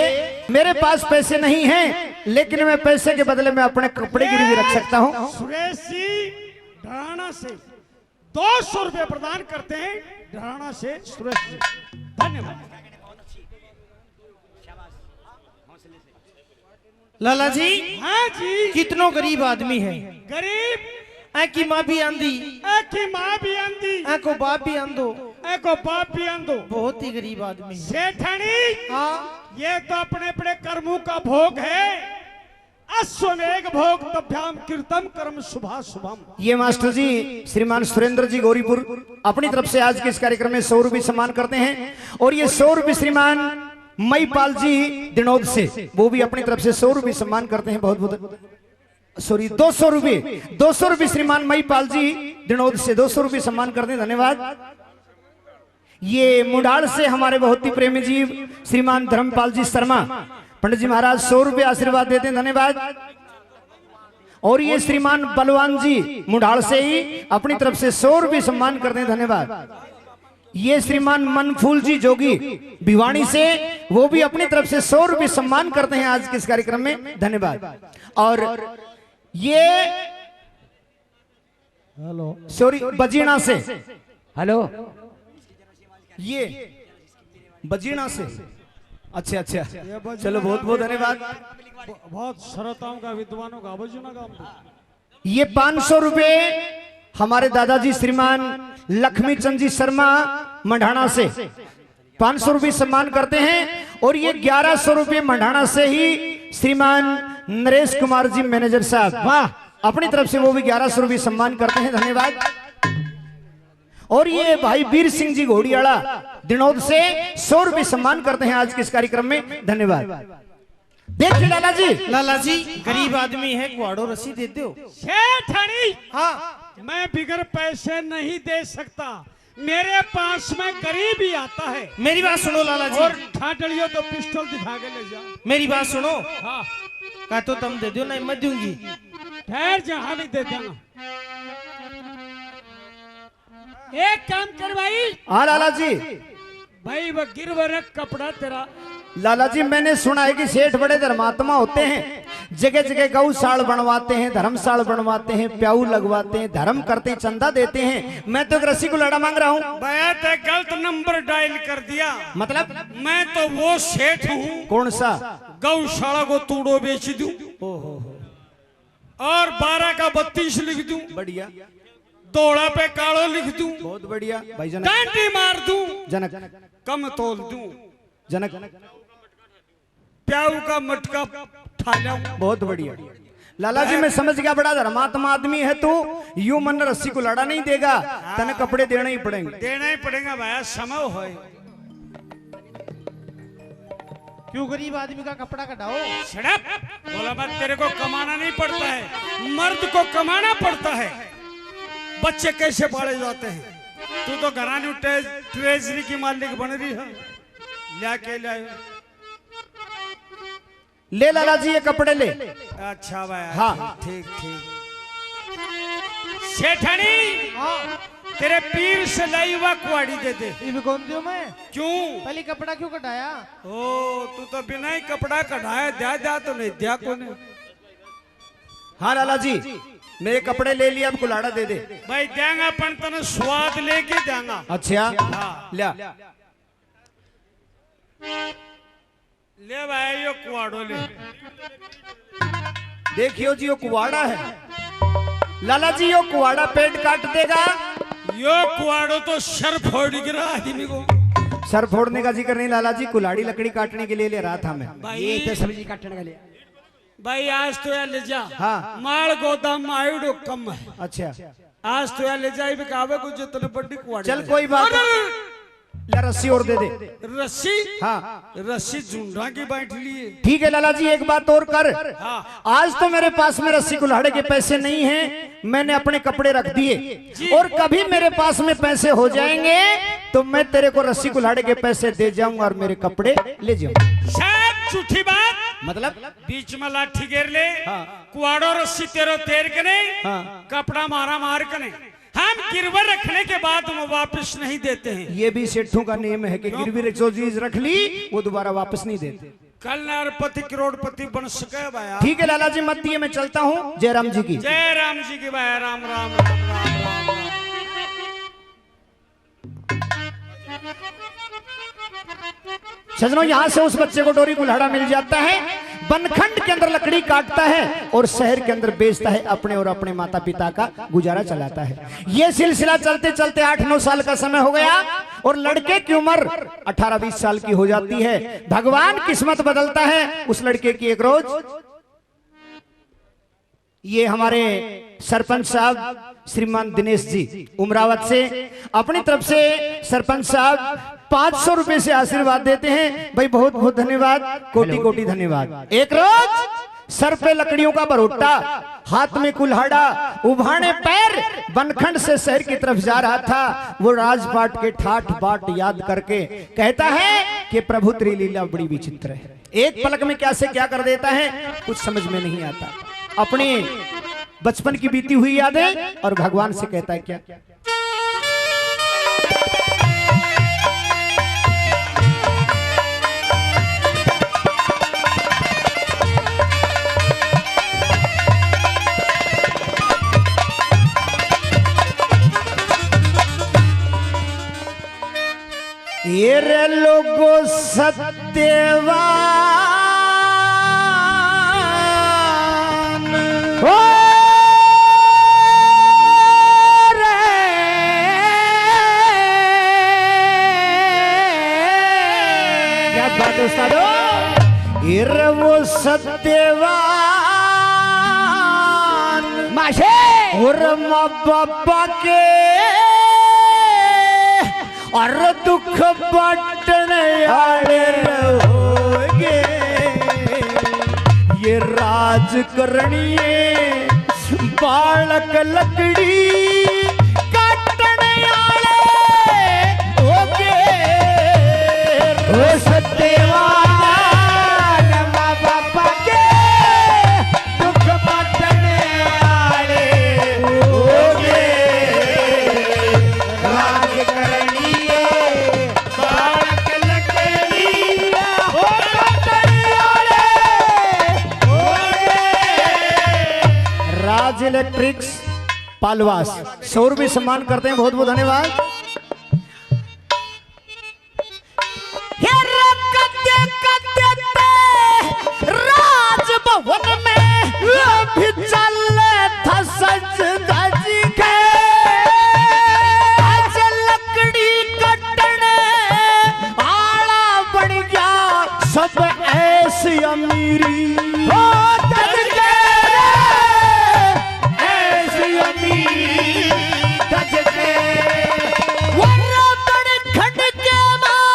मेरे पास पैसे नहीं हैं, लेकिन मैं पैसे के बदले में अपने कपड़े गिरवी रख सकता हूँ। सुरेश जी ढराना से 200 रुपए प्रदान करते हैं। ढराना से सुरेश जी, धन्यवाद। लाला जी हाँ जी, कितनो गरीब आदमी है, गरीब आ की माँ भी आंधी, की माँ भी अंधी, आ को बाप भी आंधो, को बाप भी अंधो। बहुत ही गरीब आदमी है। सेठानी हाँ ये तो अपने अपने कर्मों का भोग है। अश्वमेघ भोग तभ्याम कीर्तम कर्म शुभा शुभम। ये मास्टर जी श्रीमान सुरेंद्र जी गौरीपुर अपनी तरफ से आज के इस कार्यक्रम में 100 रुपये सम्मान करते हैं, और ये 100 रुपये श्रीमान मईपाल जी दिनोद से वो भी अपनी तरफ से 100 रुपये सम्मान करते हैं। बहुत बहुत सॉरी 200 रुपये श्रीमान मईपाल जी दिनोद से 200 रुपये सम्मान करते हैं। धन्यवाद। ये मुडाल से हमारे बहुत ही प्रेमी जी श्रीमान धर्मपाल जी शर्मा पंडित जी महाराज 100 रुपये आशीर्वाद देते हैं। धन्यवाद। और ये श्रीमान बलवान जी मुडाल से ही अपनी तरफ से 100 रुपये सम्मान करते हैं। धन्यवाद। ये श्रीमान मनफूल जी जोगी भिवानी से वो भी अपनी तरफ से 100 रुपये सम्मान करते हैं आज के इस कार्यक्रम में। धन्यवाद। और ये हेलो सॉरी बजीना से, हेलो ये बजीना से, अच्छा चलो बहुत बहुत धन्यवाद। बहुत सरताओं का विद्वानों का बजुना का। ये 500 रुपये हमारे दादाजी श्रीमान लक्ष्मी चंद जी शर्मा मंडाना से 500 रुपये सम्मान करते हैं। और ये 1100 रुपये मंडाना से ही श्रीमान नरेश कुमार जी मैनेजर साहब वाह अपनी तरफ से वो भी 1100 रुपये सम्मान करते हैं। धन्यवाद। और ये भाई वीर सिंह जी घोड़ियाड़ा दिनोद से 100 रुपये सम्मान करते हैं आज के इस कार्यक्रम में। धन्यवाद। देखिए लाला जी गरीब आदमी है, कुआड़ो रस्सी देते हो। सेठानी हाँ मैं बिगर पैसे नहीं दे सकता, मेरे पास में गरीब ही आता है। मेरी बात सुनो लाला और जी, ठाटलियो तो पिस्टल दिखा के ले जा। मेरी बात सुनो, हाँ का तो तुम दे दो, नहीं मैं दूंगी। ठहर जहां भी दे देना। एक काम कर भाई, हाँ लाला जी। भाई वो गिरवा रख कपड़ा तेरा। लाला जी मैंने सुना है कि सेठ बड़े धर्मात्मा होते हैं, जगह जगह गौशाल बनवाते हैं, धर्मशाल बनवाते हैं, प्याऊ लगवाते हैं, धर्म करते हैं, चंदा देते हैं। मैं तो एक रस्सी को लड़ा मांग रहा हूँ। भैया ते गलत नंबर डायल कर दिया। मतलब मैं तो वो सेठ हूँ कौन सा? गौशाला को तूड़ो बेच दूं और 12 का 32 लिख दूं, बढ़िया, दौड़ा पे कालो लिख दूं, बहुत बढ़िया भाई जनक, डांटी मार दूं, जनक कम तोल दूं, जनक प्याऊ का मटका ठाला। बहुत बढ़िया। लाला जी मैं समझ गया, बड़ा धर्मात्मा आदमी है तू, यूं मन रस्सी को लड़ा नहीं देगा, तने कपड़े देने ही पड़ेंगे। देना ही पड़ेगा भैया, समय हो। क्यों गरीब आदमी का कपड़ा कटाओ? शड़प बोला मत, तेरे को कमाना नहीं पड़ता है, मर्द को कमाना पड़ता है। बच्चे कैसे पाले जाते हैं? तू तो घरानी ट्रेजरी की मालिक बन रही है। ला के लाए। ले लाला जी ये कपड़े ले। अच्छा भाई, हाँ। ठीक ठीक। सेठानी तेरे पीर से लाई हुआ कुआड़ी दे दे। ये भी कौन दियो मैं? क्यों? पहले कपड़ा क्यों कटाया? ओ तू तो बिना ही कपड़ा कढ़ाया द्या तो नहीं द्या को नहीं। हाँ लाला जी मैं ये कपड़े ले लिया, अब कुलाड़ा दे दे। भाई देंगा अपन तने स्वाद लेके देंगा। अच्छा हाँ। लिया ले भाई यो कुआड़ो ले। देखियो जी यो कुआड़ा है। लाला जी यो कुआड़ा पेट काट देगा यो कुआड़ो तो सर फोड़ गिरा आदमी को। सर फोड़ने का जिक्र नहीं लाला जी, कुल्हाड़ी लकड़ी काटने के लिए ले रहा था मैं। ये तो सब्जी काटने का लिया। भाई आज तो या ले जा। हाँ। माल गोदाम में आयुडो कम है। अच्छा आज तो या ले जाए बिकावे को जितने बड़ी कुआड़ी। चल कोई बात नहीं, ला रस्सी और दे दे। रस्सी। हाँ रस्सी झुंडा की बैठ लिए। ठीक है लाला जी, एक बात और कर। हाँ। आज तो मेरे पास में रस्सी कुल्हाड़े के पैसे नहीं हैं, मैंने अपने कपड़े रख दिए, और कभी मेरे पास में पैसे हो जाएंगे तो मैं तेरे को रस्सी कुल्हाड़े के पैसे दे जाऊंगा और मेरे कपड़े ले जाऊंगा। सब झूठी बात। मतलब बीच में लाठी घेर ले। हाँ। कुआड़ो रस्सी तेरो तेर के नहीं। हाँ। कपड़ा मारा मार के नहीं। हम गिरवर रखने के बाद हम वापस नहीं देते हैं। ये भी सेठों का नियम है कि गिरवी जो चीज रख ली वो दोबारा वापस नहीं देते। कल नारपति करोड़पति बन सके भाया। ठीक है लाला जी, मत दिए, मैं चलता हूँ। जय राम जी की। जय राम जी की भाई। राम राम राम राम राम राम। सजनों, यहाँ से उस बच्चे को डोरी कुल्हाड़ा मिल जाता है, बनखंड के अंदर लकड़ी काटता है और शहर के अंदर बेचता है, अपने और अपने माता पिता का गुजारा चलाता है। ये सिलसिला चलते चलते 8-9 साल का समय हो गया और लड़के की उम्र 18-20 साल की हो जाती है। भगवान किस्मत बदलता है उस लड़के की। एक रोज ये हमारे सरपंच साहब श्रीमान दिनेश जी उमरावत से अपनी तरफ से सरपंच साहब 500 रुपए से आशीर्वाद देते हैं। भाई बहुत बहुत धन्यवाद, कोटि कोटि धन्यवाद। एक रोज सर पे लकड़ियों का बरोटा, हाथ में कुल्हाड़ा, उभाने पैर बनखंड से शहर की तरफ जा रहा था। वो राजपाट के ठाठ बाट याद करके कहता है कि प्रभु तेरी लीला बड़ी विचित्र है। एक पलक में क्या से क्या कर देता है, कुछ समझ में नहीं आता। अपने बचपन की बीती हुई यादें और भगवान से कहता है क्या। ये रे लोगो सत्यवान हो रे, क्या बात है उस्तादो। ये रे वो सत्यवान माशे और माँ बाबा के और दुख बांटने वाले रहोगे। ये राज करनिए बालक लकड़ी काटने वाले होगे। ओ सत्यवान माँ बाबा के दुख बांटने वाले होगे। राज करनिए बालक लकड़ी हो काटने वाले होगे। राज इलेक्ट्रिक्स पालवास 100 रुपये सम्मान करते हैं, बहुत बहुत धन्यवाद। राजभवन में भी चल था सज धज के, आज लकड़ी कटने आला बन गया सब ऐसी अमीरी। हो तज के ऐसी अमीरी तज के वर्रा बड़ खंड के मां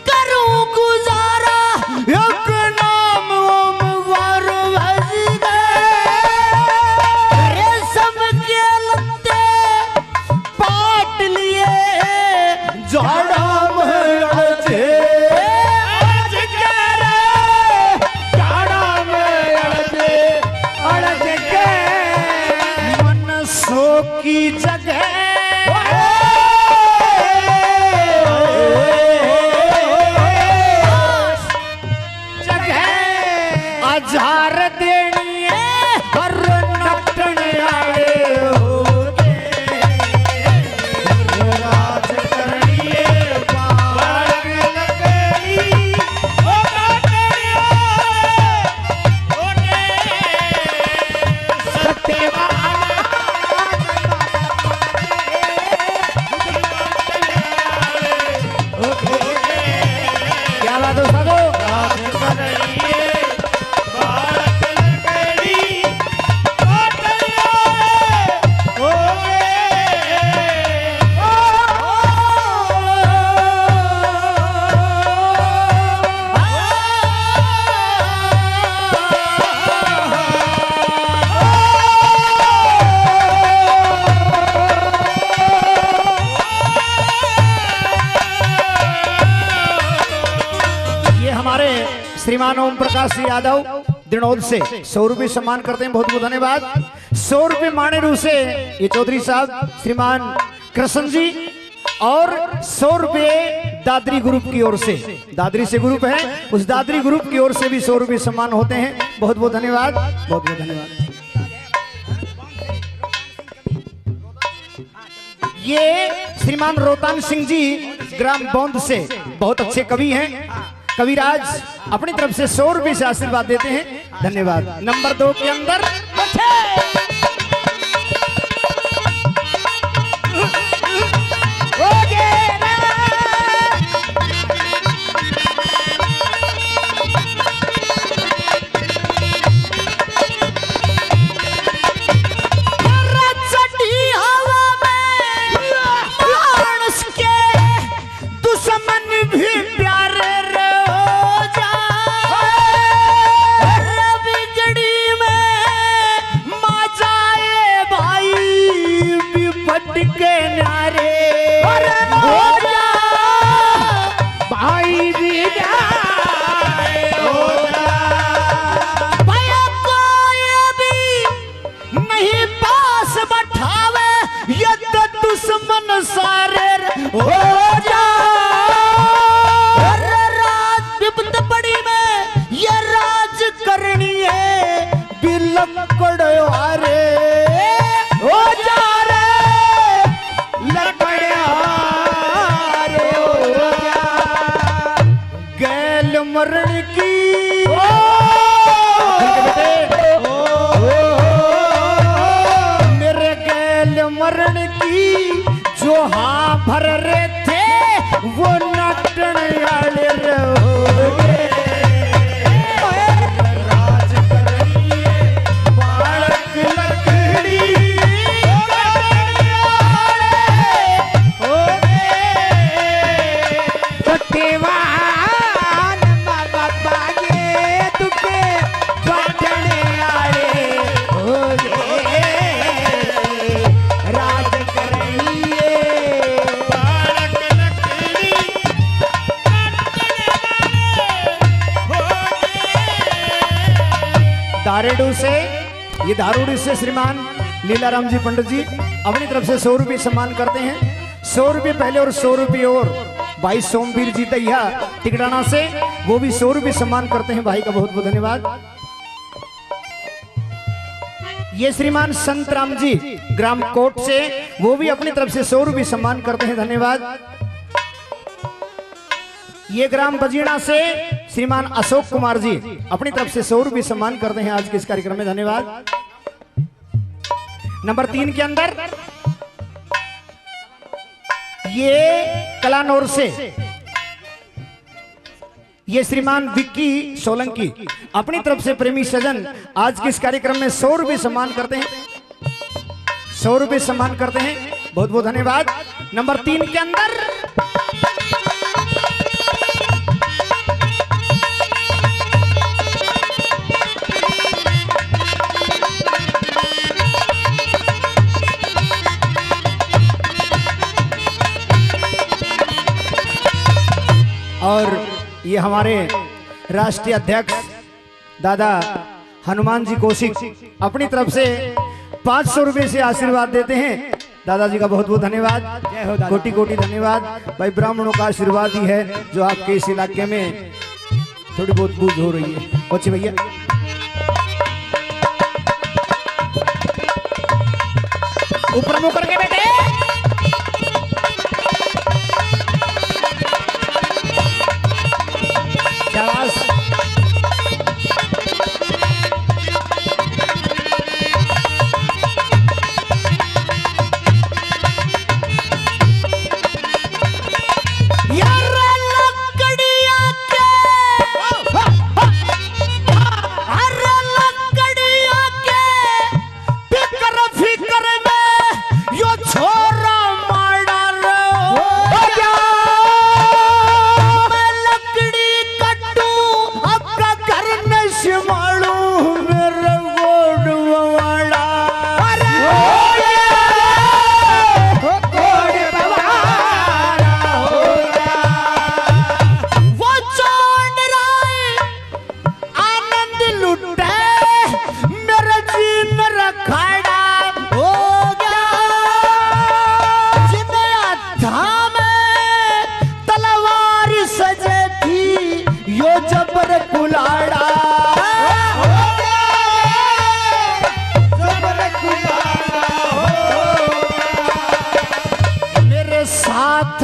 करूं गुजारा। एक नाम ओम वर भज गए, रेशम के लत्ते पाट लिए झाड़ा में अड़चे। आज के रे झाड़ा में अड़च के मन सो की जगह हजार देनी है और नटने आए होगे। राज करनिए बालक लकड़ी हो काटने होगे। सत्यवान श्रीमान ओम प्रकाश यादव दिनोद से 100 रुपये सम्मान करते हैं, बहुत बहुत धन्यवाद। 100 रुपये मानेरू से ये चौधरी साहब श्रीमान कृष्ण जी, और 100 रुपये दादरी ग्रुप की ओर से, दादरी से ग्रुप है, उस दादरी ग्रुप की ओर से भी 100 रुपये सम्मान होते हैं, बहुत बहुत धन्यवाद, बहुत बहुत धन्यवाद। ये श्रीमान रोहतान सिंह जी ग्राम बौंद से बहुत अच्छे कवि हैं, कविराज अपनी तरफ से 100 रुपये से आशीर्वाद देते हैं, धन्यवाद। नंबर 2 के अंदर मरण की मेरे गैल मरण की जो हाँ भर रहे थे वो नटन वाले रहोगे। राज करिए बालक लकड़ी सत्यवा दारेडू से, ये दारूडी से श्रीमान लीलाराम जी पंडित जी अपनी तरफ से 100 रुपये सम्मान करते हैं। 100 रुपये पहले और 100 रुपये और भाई सोमवीर जी तैया टिकटाना से वो भी 100 रुपये सम्मान करते हैं, भाई का बहुत बहुत धन्यवाद। ये श्रीमान संत राम जी ग्राम कोट से वो भी अपनी तरफ से 100 रुपये सम्मान करते हैं, धन्यवाद। ये ग्राम बजीणा से श्रीमान अशोक कुमार जी अपनी तरफ से 100 रुपये सम्मान करते हैं आज के इस कार्यक्रम में, धन्यवाद। नंबर 3 के अंदर ये कलानौर से ये श्रीमान विक्की सोलंकी अपनी तरफ से प्रेमी सजन आज के इस कार्यक्रम में 100 रुपये सम्मान करते हैं, 100 रुपये सम्मान करते हैं, बहुत बहुत धन्यवाद। नंबर 3 के अंदर और ये हमारे राष्ट्रीय अध्यक्ष दादा हनुमान जी कौशिक अपनी तरफ से 500 रुपये से आशीर्वाद देते हैं, दादाजी का बहुत बहुत धन्यवाद, कोटि कोटि धन्यवाद। भाई ब्राह्मणों का आशीर्वाद ही है जो आपके इस इलाके में थोड़ी बहुत बूझ हो रही है। अच्छे भैया ऊपर मुंह करके बैठे,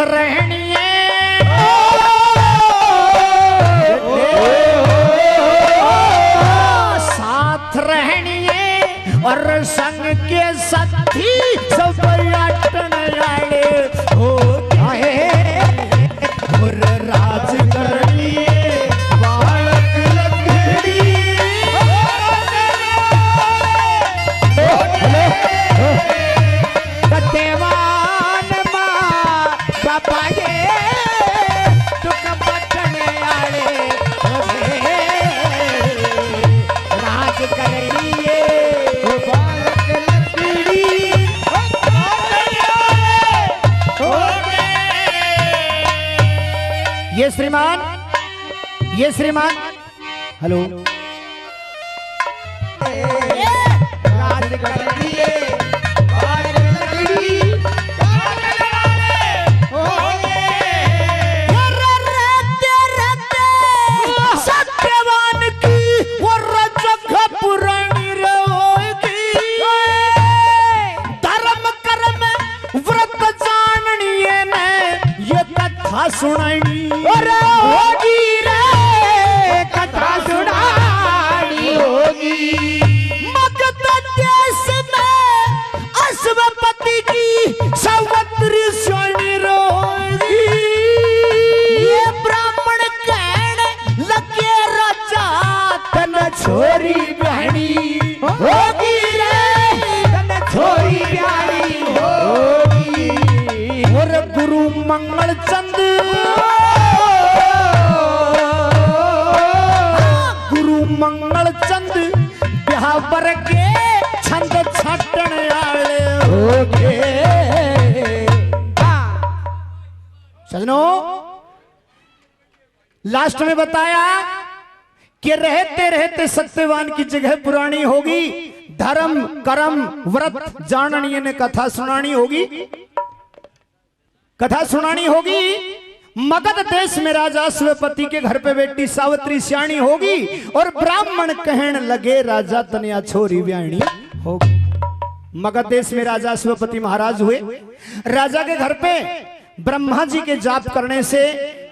रहनी है, साथ रहनी है और संग के साथी सब अटन आड़े हो जाए और राज करनी है बालक लकड़ी। सत्यवान मां बाबा ये तुक बटन आड़े राज करनी है बालक लकड़ी। ये श्रीमान हेलो राज करनी है बालक लकड़ी। सत्यवान की वो जगह पुरानी रहेगी, धर्म कर्म व्रत जाननी है ने ये कथा सुनानी होगी रे, कथा सुनानी होगी। मगध देश में अश्वपति की सावित्री श्रेणी रोगी, ये ब्राह्मण कहने लगे राजा तन छोरी बहनी होगी रे, तन छोरी बहनी होगी। और गुरु मंगल चंद मंगल चंद ब्यावर के छंद छटन आले होगे। सजनो लास्ट में बताया कि रहते रहते सत्यवान की जगह पुरानी होगी, धर्म कर्म व्रत जाननी ने कथा सुनानी होगी, कथा सुनानी होगी। मगध देश में राजा अश्वपति के घर पे बेटी सावित्री सियाणी होगी और ब्राह्मण कहने लगे राजा तनिया छोरी ब्याणी होगी। मगध देश में राजा अश्वपति महाराज हुए, राजा के घर पे ब्रह्मा जी के जाप करने से,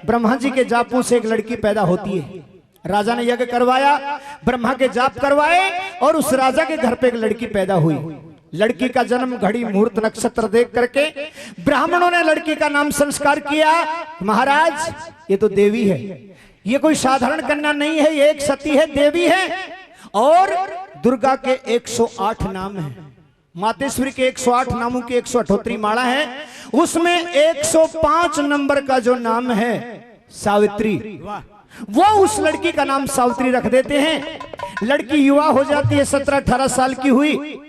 ब्रह्मा जी के जापों से एक लड़की पैदा होती है। राजा ने यज्ञ करवाया, ब्रह्मा के जाप करवाए और उस राजा के घर पे एक लड़की पैदा हुई। लड़की का जन्म घड़ी मुहूर्त नक्षत्र देख करके ब्राह्मणों ने लड़की का नाम संस्कार किया। महाराज ये तो देवी है, ये कोई साधारण कन्या नहीं है, ये एक सती है, देवी है। और दुर्गा के 108 नाम हैं, मातेश्वरी के 108 नामों की 178 माला है, उसमें 105 नंबर का जो नाम है सावित्री, वो उस लड़की का नाम सावित्री रख देते हैं। लड़की युवा हो जाती है, 17-18 साल की हुई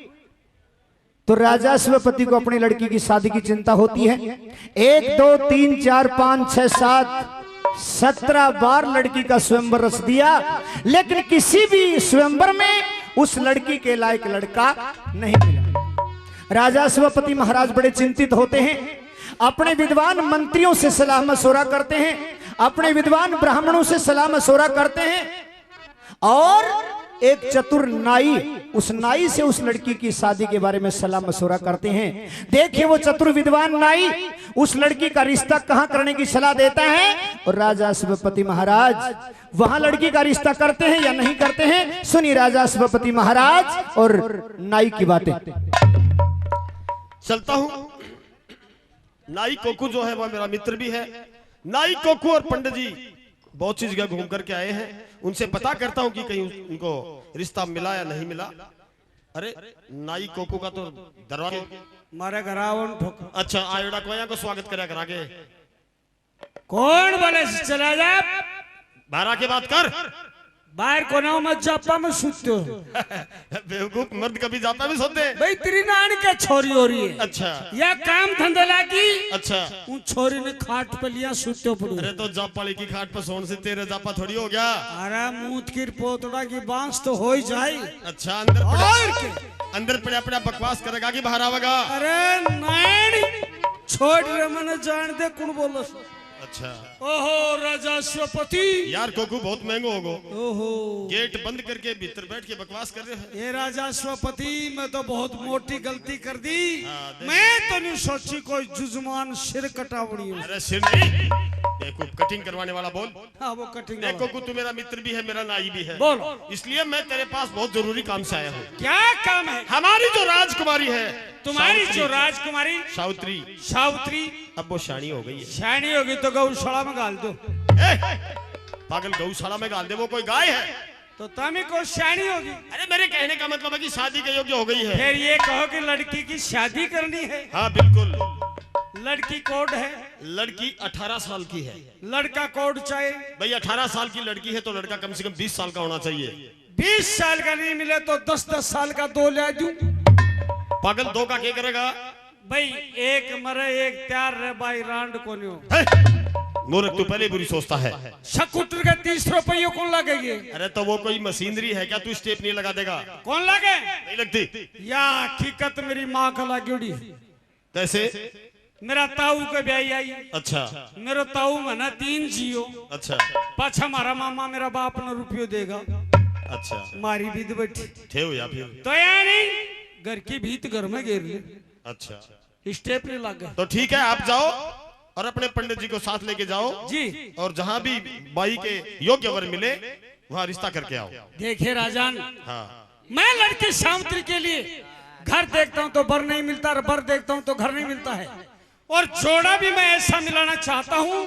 तो राजा अश्वपति को अपनी लड़की की शादी की चिंता होती है। 1 2 3 4 5 6 7 17 बार लड़की का स्वयंवर रच दिया, लेकिन किसी भी स्वयंवर में उस लड़की के लायक लड़का नहीं मिला। राजा अश्वपति महाराज बड़े चिंतित होते हैं, अपने विद्वान मंत्रियों से सलाह मशवरा करते हैं, अपने विद्वान ब्राह्मणों से सलाह मशवरा करते हैं और एक चतुर नाई, उस नाई से उस लड़की की शादी के बारे में सलाह मशवरा करते हैं। देखिए वो चतुर विद्वान नाई उस लड़की का रिश्ता कहां करने की सलाह देता है और राजा अश्वपति महाराज वहां लड़की का रिश्ता करते हैं या नहीं करते हैं। सुनिए राजा अश्वपति महाराज और नाई की बातें। चलता हूं। नाई कोकू जो है वह मेरा मित्र भी है। नाई कोकू और पंडित जी बहुत सी जगह घूम करके आए हैं, उनसे पता करता हूं कि कहीं उनको रिश्ता मिला या नहीं मिला। अरे नाई कोकू का तो दरवाजा मारे घरावन ठोक। अच्छा आयोडा कोया को स्वागत करा करा के कौन बोले से चला जा, बारह के बात कर। बाहर कोना मत जापा में सुते हो। बेवकूफ मर्द कभी जाता भी सोते भाई तेरी नानी क्या छोरी हो रही है। अच्छा या काम धंधा लागी। अच्छा उन छोरी ने खाट पे लिया सुते पड़ो। अरे तो जापाली की खाट पर सोन से तेरे जापा थोड़ी हो गया। अरे मूत की पोतड़ा की बांस तो हो ही जाए। अच्छा अंदर पड़ा पड़ा बकवास करेगा कि बाहर आवेगा। अरे नानी छोड़ रे मैंने जान दे कौन बोलो। अच्छा ओहो राजाश्वपति यार कोकू बहुत महंगो होगो। ओहो गेट बंद करके भीतर बैठ के बकवास कर रहे हैं। ये राजाश्वपति मैं तो बहुत मोटी गलती कर दी। हाँ, देख। मैं तो नहीं सोची कोई जुजमान सिर कटावड़ी हो। अरे सिर नहीं, देखो कटिंग करवाने वाला बोल। हाँ वो कटिंग देख कोकू तू मेरा मित्र भी है, मेरा नाई भी है। बोलो। इसलिए मैं तेरे पास बहुत जरूरी काम से आया हूँ। क्या काम है? हमारी जो राजकुमारी है, तुम्हारी सावित्री, जो राजकुमारी सावित्री, सावित्री अब वो शानी हो गई है। शानी होगी तो गौशाला में गाल दो। पागल गौशाला में गाल दे, वो कोई गाय है? तो तमी को शानी होगी। अरे मेरे कहने का मतलब है कि शादी के योग्य हो गई है। फिर ये कहो कि लड़की की शादी करनी है। हाँ बिल्कुल। लड़की कोड है, लड़की 18 साल की है। लड़का कोड चाहिए। भाई 18 साल की लड़की है तो लड़का कम से कम 20 साल का होना चाहिए। 20 साल का नहीं मिले तो 10-10 साल का 2 ले दूं। पागल 2 का क्या करेगा? भाई एक मरे एक तैयार रहे भाई रांड को नहीं मूर्ख तू पहले बुरी सोचता है। स्कूटर के 30 रुपये कौन लगेगी? अरे तो वो कोई मशीनरी है क्या? तू स्टेप नहीं लगा देगा? कौन लगे? नहीं लगती। या हकीकत मेरी माँ का लागोड़ी। कैसे? मेरा ताऊ के ब्याई आई। अच्छा मेरा ताऊ में ना 3 जियो। अच्छा पाछा मारा मामा मेरा बाप ने रुपयो देगा। अच्छा मारी बीत बैठी थे या फिर तो या नहीं घर की भीत घर में गिर ले। अच्छा स्टेप नहीं लग गए तो ठीक है, आप जाओ और अपने पंडित जी को साथ लेके जाओ जी। और जहां भी बाई के योग्य वर मिले वहां रिश्ता करके आओ। देखिए राजान, हाँ मैं लड़की सावित्री के लिए घर देखता हूँ तो बर नहीं मिलता और बर देखता हूँ तो घर नहीं मिलता है। और जोड़ा भी मैं ऐसा मिलाना चाहता हूँ।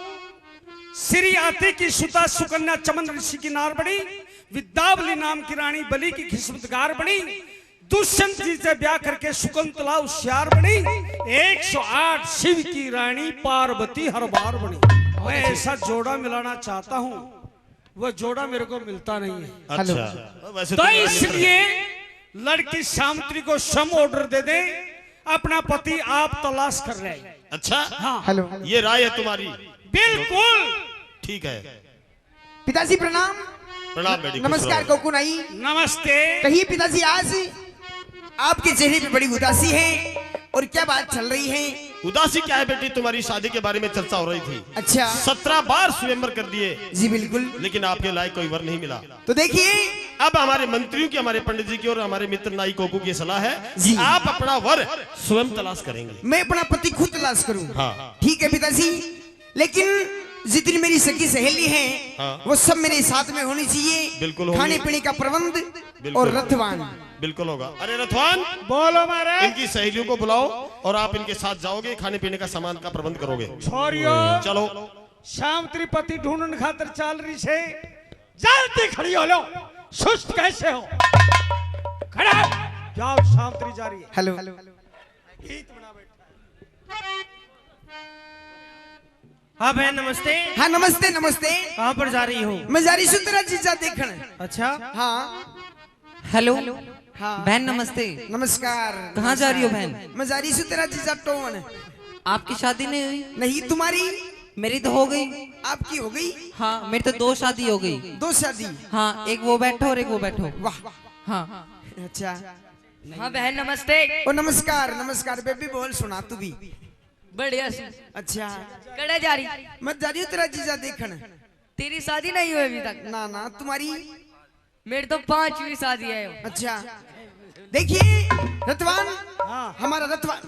श्री आती की सुता सुकन्या चमन ऋषि की नार बनी, विद्यावली नाम की रानी बलि की किस्मतगार बनी, दुष्यंत जी से ब्याह करके शकुंतला होशियार बनी, 108 शिव की रानी पार्वती हर बार बनी। मैं ऐसा जोड़ा मिलाना चाहता हूँ, वो जोड़ा मेरे को मिलता नहीं है। अच्छा वैसे तो तुम्हारा इसलिए लड़की सावित्री को सम ऑर्डर दे दे, अपना पति आप तलाश कर रहे हैं। अच्छा हाँ हेलो ये राय है तुम्हारी? बिल्कुल ठीक है। पिताजी प्रणाम। प्रणाम बेटी। नमस्कार कोकू नाई। नमस्ते। कहिए पिताजी, आज आपके चेहरे पे बड़ी उदासी है और क्या बात चल रही है? उदासी क्या है बेटी? तुम्हारी शादी के बारे में चर्चा हो रही थी। अच्छा 17 बार स्वयंवर कर दिए जी बिल्कुल। लेकिन आपके लायक कोई वर नहीं मिला। तो देखिए अब हमारे मंत्रियों की, हमारे पंडित जी की और हमारे मित्र नाई कोकू की सलाह है जी। कि आप अपना वर स्वयं तलाश करेंगे। मैं अपना पति खुद तलाश करूं। हाँ। ठीक है पिताजी, लेकिन जितनी मेरी सखी सहेली हैं हाँ। वो सब मेरे साथ में होनी चाहिए। बिल्कुल होंगी। खाने पीने का प्रबंध बिल्कुल। और रथवान। बिल्कुल होगा। अरे रथवान, बोलो महाराज। इनकी सहेलियों को बुलाओ और आप इनके साथ जाओगे, खाने पीने का सामान का प्रबंध करोगे। छोरियो चलो। सावित्री पति ढूंढने खातिर चल रही से जल्दी खड़ी हो लो। सुस्त कैसे हो? खड़ा जाओ, सावित्री जा रही है। हेलो गीत बना बैठा। हाँ बहन नमस्ते। हाँ नमस्ते नमस्ते। कहाँ पर जा रही हो? मैं जा रही हूँ तेरा जीजा देखने। अच्छा हाँ हेलो हाँ बहन नमस्ते। नमस्कार। कहाँ जा रही हो बहन? मैं जा रही हूँ तेरा जीजा टोन। आपकी शादी नहीं हुई? नहीं तुम्हारी? मेरी तो हो गई। आपकी हो गई? हाँ मेरी तो 2 शादी हो गई। 2 शादी? हाँ एक वो बैठो और एक वो बैठो। वाह हाँ अच्छा। हाँ बहन नमस्ते। ओ नमस्कार नमस्कार। बेबी बोल, सुना तू भी। बढ़िया से। अच्छा कड़े जा रही? मैं जा रही हूँ तेरा जीजा देखने। तेरी शादी नहीं हुई अभी तक? ना ना तुम्हारी? मेरी तो 5वीं शादी है। अच्छा देखिए रथवान, हमारा रथवान।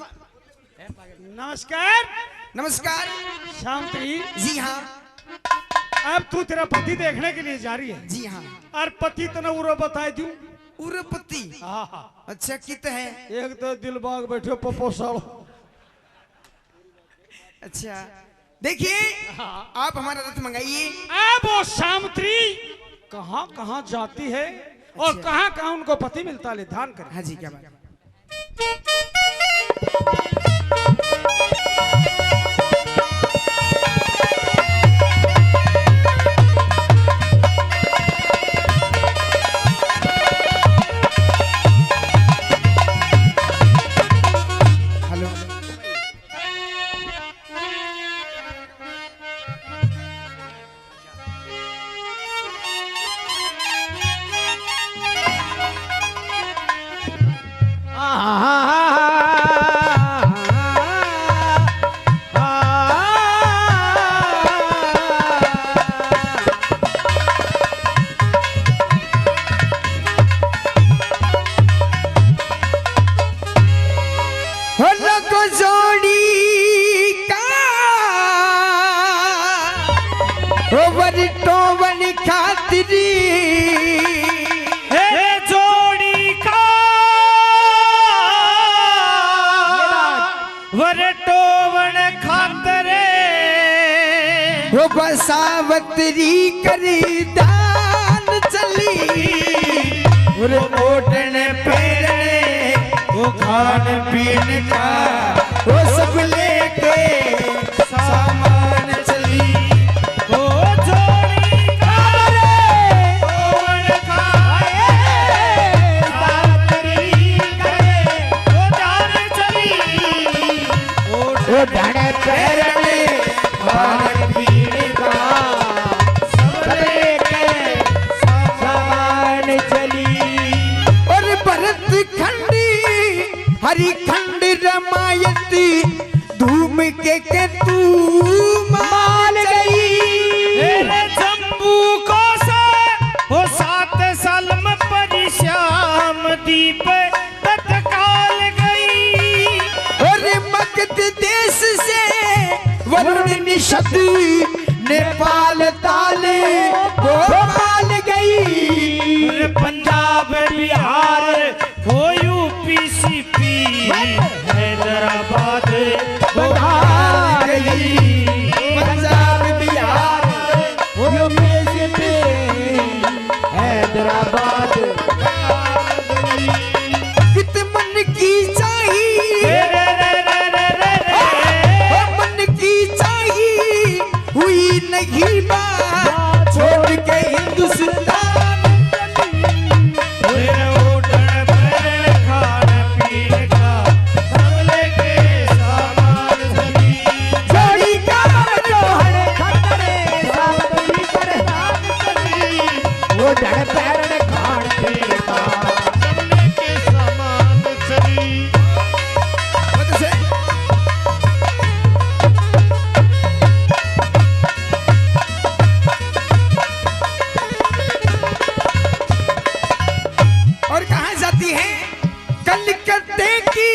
नमस्कार। नमस्कार। सावित्री जी हाँ। अब तू तेरा पति देखने के लिए जा रही है? जी हाँ। और पति तना उरो बताए दूं। उरपति? अच्छा कित है? एक तो दिलबाग बैठे पप्पो सालो। अच्छा देखिए आप हमारा रथ मंगाइए। अब वो सावित्री कहाँ कहाँ जाती है और अच्छा। कहाँ कहाँ उनको पति मिलता है, ध्यान करें। हाँ जी क्या बात। हेलो और टोवन खातरे वो बसावतरी करी दान चली और ओटने पेरने वो खान पीन का वो सब लेके सामान चली। ओ जोड़ी कारे टोवन खाए सावतरी करे वो जान चली वो ढाड़े पैरने खान पीने का सब लेके सामान चली। और भरत खंडी हरि खंड रमायती धूम के तू माल गई। तेरे जम्बू को से हो 7 साल में परिश्याम दीप तत्काल गई। और मगध देश से वरुण निषद नेपाल ताले गोपाल गई। और पंजाब बिहार हो यूपी सीपी हैदराबाद बना गई। पंजाब बिहार वो मेज पे हैदराबाद कित मन की चाहिए मन की चाहिए हुई नहीं बात छोड़ के हिंदुस्तान। जोड़ी का जोहर खतरे सावतरी करे दान चली। वो ढाड़े पैरने खान पीने का और कहाँ जाती है कलकत्ते की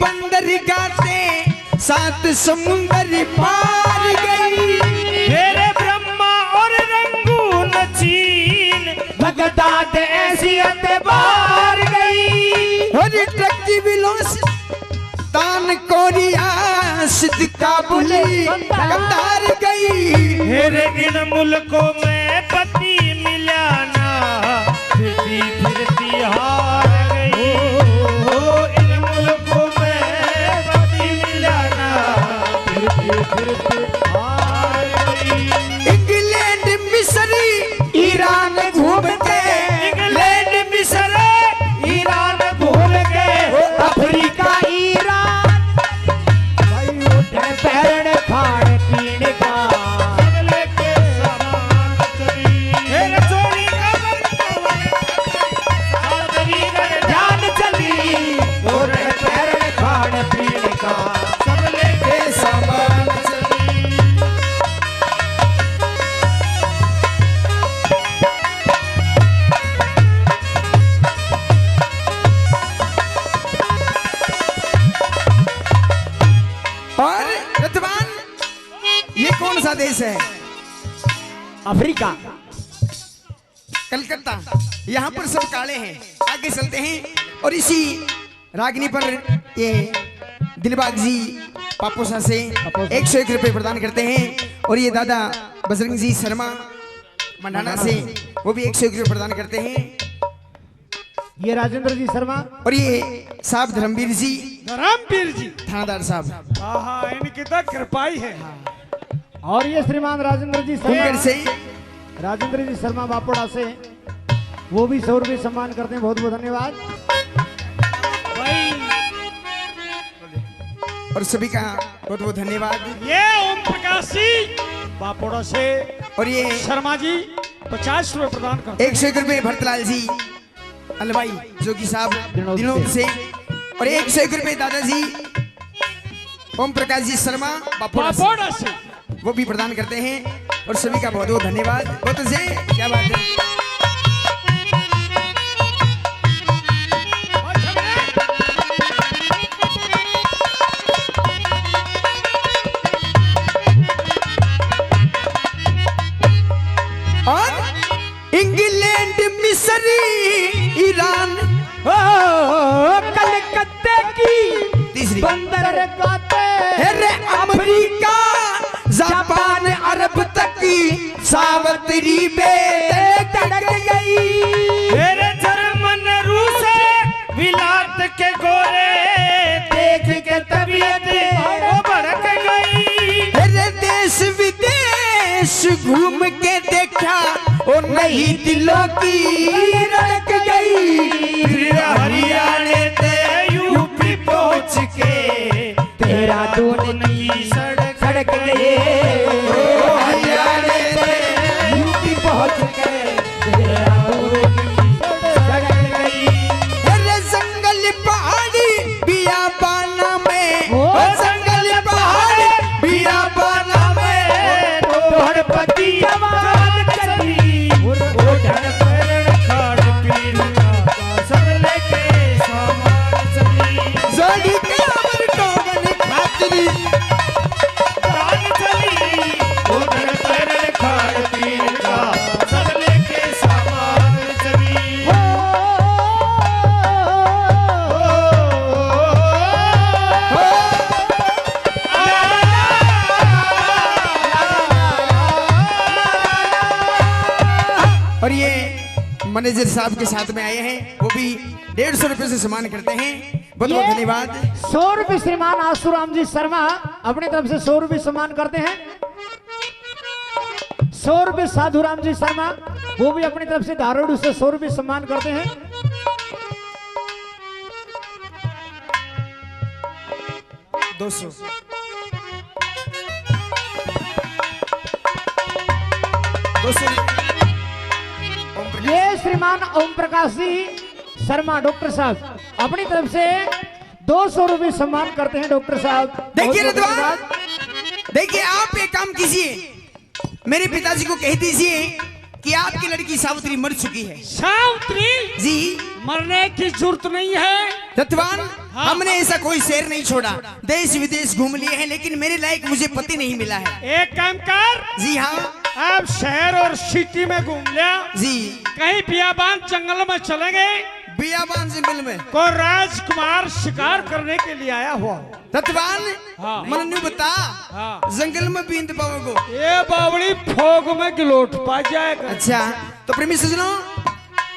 बंदरगाह से 7 समुंदर पार गई। मेरे ब्रह्मा और रंगून चीन बगदाद ऐसियत बाहर गई। और ट्रक की विलोस तान कोरिया सिद्ध काबुली कतार गई। मेरे इन मुल्कों में पति मिला ना फिरती फिरती हार गई। ओ इन मुल्कों में पति मिला ना फिरती फिरती हार गई। इंग्लैंड मिस्री ईरान घूम के इंग्लैंड मिस्र ईरान घूम के अफ्रीका ईरान भाई वो ढाड़े पैरने खान पीने का लेके सामान चली। मेरे चोरी का सावतरी करे ध्यान चली। वो ढाड़े पैरने खान पीने का सब लेके सामान चली। और रतवान ये कौन सा देश है? अफ्रीका कलकत्ता। यहाँ पर सब काले हैं। आगे चलते हैं और इसी रागनी पर ये दिलबाग जी पापोसा से 101 रुपए प्रदान करते हैं। और ये दादा बजरंग जी शर्मा मंडाना से वो भी 101 रुपए प्रदान करते हैं। ये राजेंद्र जी शर्मा और ये साहब धर्मवीर जी रामवीर जी थानादार साहब आहा इनकी तो कृपाई है। और ये श्रीमान राजेंद्र जी कुंगर शर्मा से राजेंद्र जी शर्मा बापोड़ा से वो भी 100 रुपये सम्मान करते हैं। बहुत बहुत धन्यवाद। और सभी का बहुत बहुत धन्यवाद। ये ओम प्रकाश जी बापोड़ा से और ये शर्मा जी 50 रुपए प्रदान करते 101 रुपए भरतलाल जी अलवाई जोगी साहब दिनोद से। और 101 रुपए दादाजी ओम प्रकाश जी शर्मा बापोड़ा से बापोड़ा से वो भी प्रदान करते हैं। और सभी का बहुत बहुत धन्यवाद। बहुत से क्या बात है। और इंग्लैंड मिस्री ईरान कलकत्ते की तीसरी बंदरगाह सावतरी बेदल तड़क गई। मेरे जर्मन रूस विलात के गोरे देख के तबीयत वो भड़क गई। अरे देश विदेश घूम के देखा और नहीं दिलों की रड़क गई। फिर हरियाणा ते यूपी पहुंच के देहरादून की सड़क सड़क गए। हरियाणा से यूपी पहुंच के देहरादून की सड़क गई। अरे जंगल पहाड़ी बियाबाना में, ओ जंगल पहाड़ी बियाबाना में ढोलपति आवाज चली, वो ढण पर खाड़ पीर का सब लेके सामान चली। जोड़ी के अमर टोगन खातरी तान चली, वो ढण पर खाड़ पीर का सब लेके सामान चली। और ये मैनेजर साहब के साथ में आए हैं, वो भी 150 रुपए से सम्मान करते हैं। बहुत बहुत धन्यवाद। 100 रुपए श्रीमान आशुराम जी शर्मा अपने तरफ से 100 रुपए सम्मान करते हैं। 100 रुपए साधुराम जी शर्मा वो भी अपनी तरफ से धारोड़ से 100 रुपए सम्मान करते हैं। दो सौ ये श्रीमान ओम प्रकाश जी शर्मा डॉक्टर साहब अपनी तरफ से 200 रुपए सम्मान करते हैं डॉक्टर साहब। देखिए बहुत बहुत रिजवान, धन्यवाद। देखिए आप एक काम कीजिए, मेरे पिताजी को कह दीजिए कि आपकी लड़की सावित्री मर चुकी है। सावित्री जी मरने की जरूरत नहीं है। रतवान, हमने ऐसा कोई शेर नहीं छोड़ा, देश विदेश घूम लिए हैं, लेकिन मेरे लायक मुझे पति नहीं मिला है। एक काम कर, जी हाँ आप शहर और सिटी में घूम लिया, जी। कहीं बियाबान जंगल में चलेंगे, बियाबान जंगल में को राजकुमार शिकार करने के लिए आया हुआ। रतवान, हाँ। मन नहीं बता, हाँ। जंगल में बींद पाओगे। ये बावड़ी फोग में गिलोट पा जाएगा। अच्छा तो प्रेमी सज्जनों,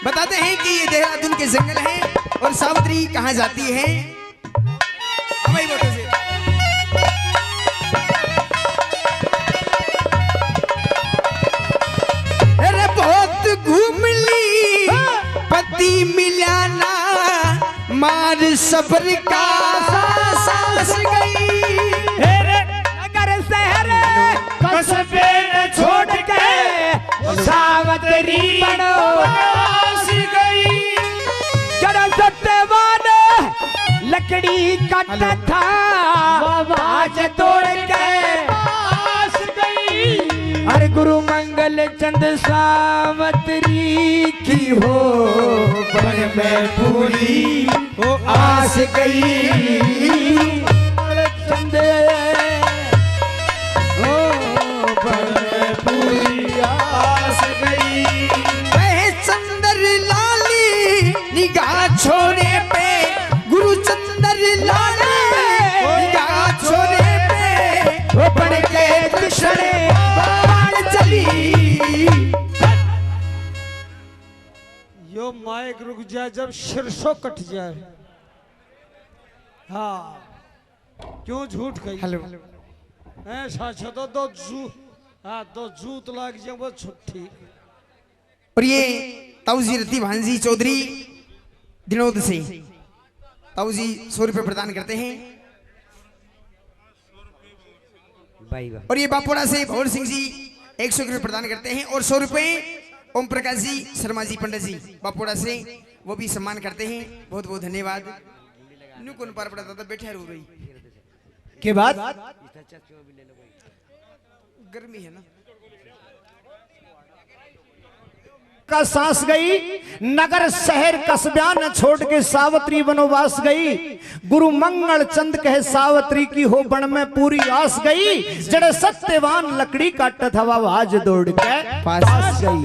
बताते हैं कि ये देहरादून के जंगल है और सावित्री कहाँ जाती है। हमारी बातों से अरे बहुत घूम ली, पति मिला ना, मार सब्र का सांस गई। नगर शहर कस्बे न छोड़ के सावतरी बनवास गई। जरा सत्यवान लकड़ी काटा था, आवाज तोड़ के पास गई। हर गुरु मंगल चंद सावतरी की हो बन में पूरी हो आस गई। चंद चंदर लाली निगाह छोड़े पे, गुरु चंदर लाली निगाह छोड़े पे, वो पड़ के दुश्मन बाण चली। यो माइक रुक जाए जब शीर्षो कट जाए। हाँ क्यों झूठ कही। हेलो ऐसा छतो दो जू, हाँ दो जूत लाग जाए वो छुट्टी। और ये ताऊजी रति भांजी चौधरी दिनोद से ताऊजी 100 रुपए प्रदान करते हैं। और ये बापोड़ा से भवर सिंह जी 100 रुपए प्रदान करते हैं और 100 रुपए ओम प्रकाश जी शर्मा जी पंडित जी बापोड़ा से वो भी सम्मान करते हैं। बहुत बहुत धन्यवाद। न्यू कौन पार पड़ा था, बैठे रो रही के बाद गर्मी है ना। का सांस गई, नगर शहर कस्बा न छोड़ के सावित्री वनवास गई। गुरु मंगल चंद कहे सावित्री की हो बन में पूरी आस गई। जड़े सत्यवान लकड़ी काट था आवाज दौड़ के पास गई।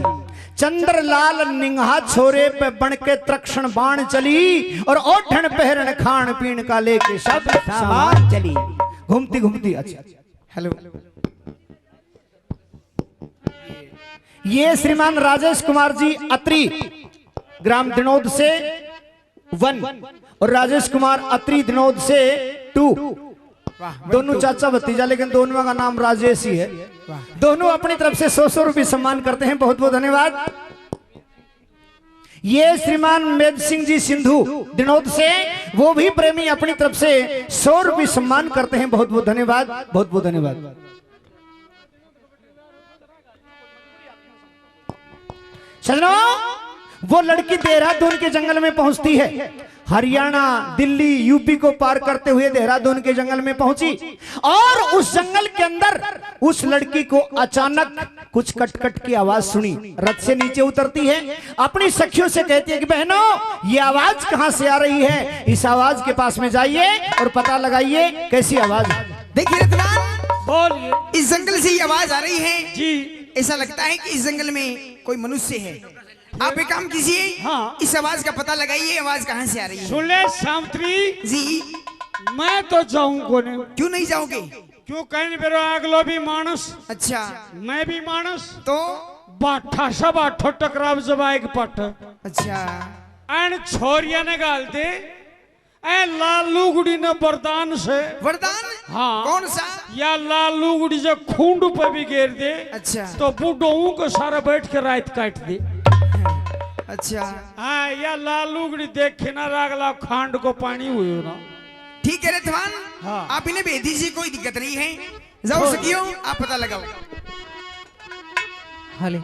चंद्रलाल निंगा छोरे पे बन के तक्षण बाण चली और ओढ़न पहरन खान पीन का लेके सब सामान चली। घूमती घूमती अच्छा हेलो ये श्रीमान राजेश कुमार जी अत्री, ग्राम दिनोद से 1 और राजेश कुमार अत्री दिनोद से 2। दोनों चाचा भतीजा, लेकिन दोनों का नाम राजेश ही है। दोनों अपनी तरफ से 100 रुपये सम्मान करते हैं। बहुत बहुत धन्यवाद। ये श्रीमान मेद सिंह जी सिंधु दिनोद से, वो भी प्रेमी अपनी तरफ से 100 रुपये सम्मान करते हैं। बहुत बहुत धन्यवाद, बहुत बहुत धन्यवाद। सजनों, वो लड़की देहरादून के जंगल में पहुंचती है। हरियाणा, दिल्ली, यूपी को पार करते हुए देहरादून के जंगल में पहुंची और उस जंगल के अंदर उस लड़की को अचानक कुछ कटकट की आवाज सुनी। रथ से नीचे उतरती है, अपनी सखियों से कहती है कि बहनों, ये आवाज कहां से आ रही है? इस आवाज के पास में जाइए और पता लगाइए कैसी आवाज है। देखिए रतनान, बोलिए इस जंगल से ये आवाज आ रही है जी। ऐसा लगता है कि इस जंगल में कोई मनुष्य है। आप एक काम कीजिए, हाँ। इस आवाज का पता लगाइए, आवाज कहाँ से आ रही है। सुन ले सावित्री जी, मैं तो जाऊं कोने, क्यों नहीं जाओगे? क्यों कहीं मेरा अगलो भी मानस, अच्छा, मैं भी मानस, तो बाठा सब आठो टकराव जब एक पट अच्छा, एन छोरिया ने गालते ए लालू गुड़ी ने वरदान से, वरदान? हाँ। कौन सा? या लालू गुड़ी जो खूंड पे भी घेर दे, अच्छा, तो बूढ़ों को सारा बैठ के रात काट दे। अच्छा, हाँ, या लालू गुड़ी देखे ना रागला खांड को पानी हुई हो ना। ठीक है रतवान, हाँ। आप इन्हें भेज दीजिए, कोई दिक्कत नहीं है। जाओ सकियो, आप पता लगाओ। हले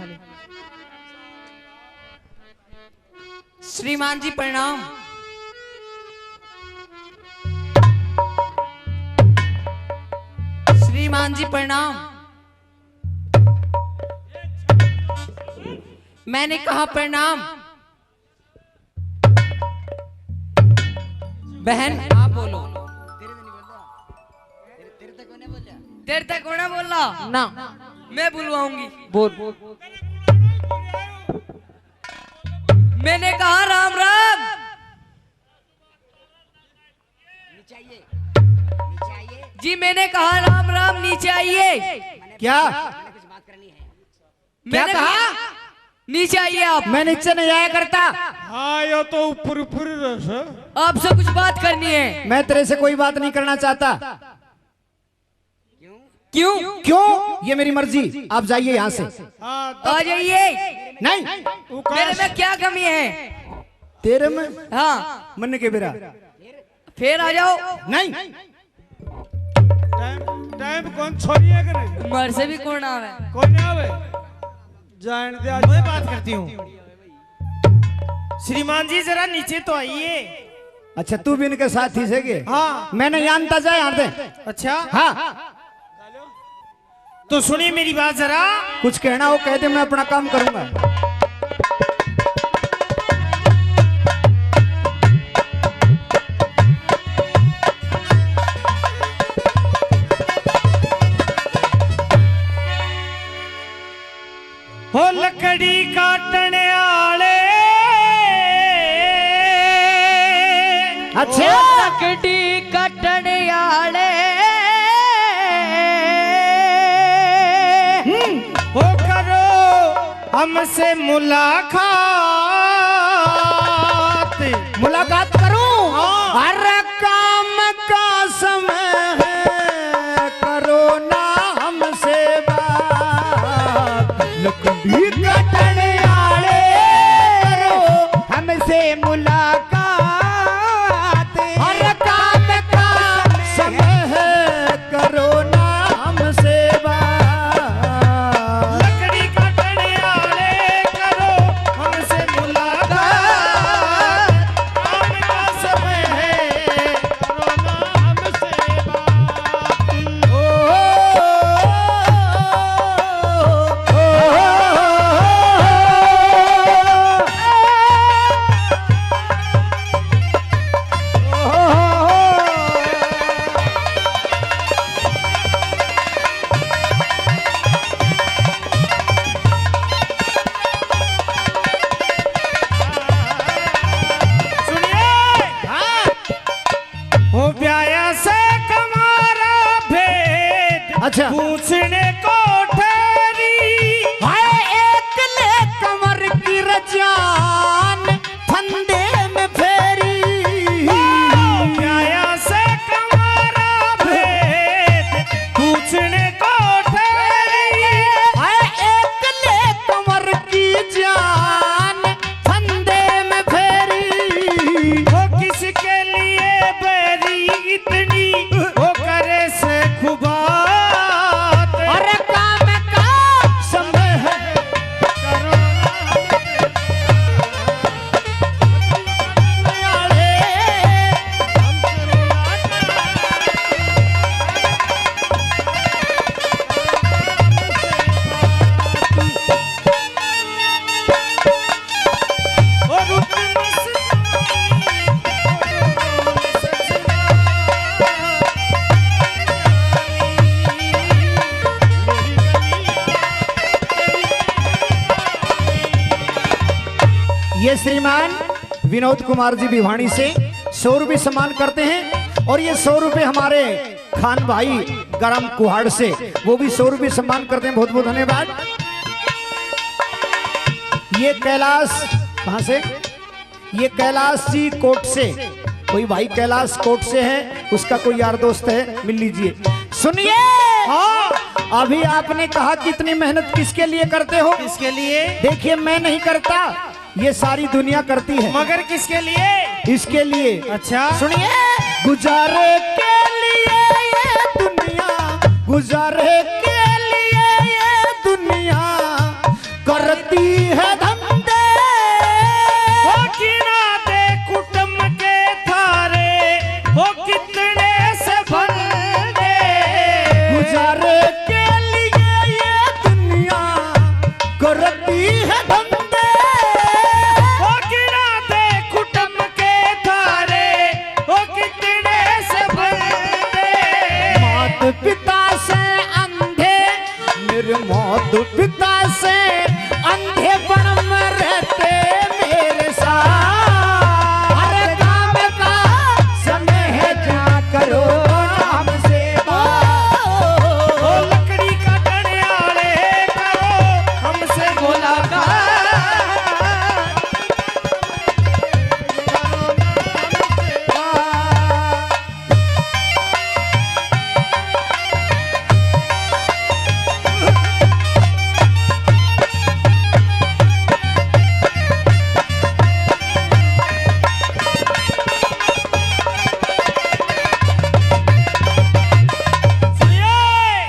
श्रीमान जी प्रणाम। श्रीमान जी प्रणाम। मैंने कहा प्रणाम। बहन आप बोलो। देर तक होना बोला ना, मैं बुलवाऊंगी। बोल। मैंने कहा राम राम। जी मैंने कहा राम राम, नीचे आइए। क्या मैंने कहा नीचे आइए आप। मैं नीचे नहीं आया करता। हाँ, यो तो ऊपर ऊपर रस। आपसे कुछ बात करनी है। मैं तेरे से कोई बात नहीं करना चाहता। क्यों? क्यों? ये मेरी मर्जी। आप जाइए यहाँ से। हाँ, आ जाइए। नहीं, मेरे में क्या कमी है? तेरे में हाँ, मन के बेरा फिर आ जाओ। नहीं। टाइम कौन छोरी है कि नहीं? मर से भी कौन आवे? कौन आवे? जान दे आज। मैं बात करती हूँ। श्रीमान जी जरा नीचे तो आइए। अच्छा, तू भी इनके साथ ही सेगे? हाँ। मैं नहीं जानता, जाए यहाँ दे। अच्छा, हाँ, तो सुनिए मेरी बात जरा। कुछ कहना हो कह दे, मैं अपना काम करूंगा। हो लकड़ी काटने आले। अच्छा, लकड़ी कटने आले। हो करो हमसे मुलाकात। मुलाकात करूं? हर काम का समय है, करो ना हमसे बात। लकड़ी कटने आले, करो हमसे मुलाकात। हर काम का समय है, करो ना हमसे बात। लकड़ी काटने आले, करो हमसे मुलाकात। काम का समय है, करो ना हमसे बात। हो ब्याया से कमारा भेद अच्छा, पूछने को ठहरी। हाय एक श्रीमान विनोद कुमार जी भिवानी से 100 रुपये सम्मान करते हैं और ये 100 रुपये हमारे खान भाई गरम कुहाड़ से वो भी 100 रुपये सम्मान करते हैं। बहुत बहुत धन्यवाद। ये कैलाश कहाँ से? ये कैलाश जी कोट से, कोई भाई कैलाश कोट से है, उसका कोई यार दोस्त है, मिल लीजिए। सुनिए, हाँ अभी आपने कहा कि इतनी मेहनत किसके लिए करते हो? किसके लिए? देखिए मैं नहीं करता, ये सारी दुनिया करती है। मगर किसके लिए? इसके लिए। अच्छा सुनिए, गुजारे के लिए ये दुनिया, गुजारे के लिए ये दुनिया करती है धंधे। हो गिना दे कुटुंब के थारे, हो कितने से फंदे। गुजारे के लिए ये दुनिया करती है धंधे। हो गिना दे कुटुंब के थारे, हो कितने से फंदे। माता पिता से अंधे, मेरे माता पिता से अंधे बन में रहते मेरे साथ। हर काम का समय है, जा करो नाम सेवा। ओ लकड़ी का टनियाले करो हमसे मुलाकात।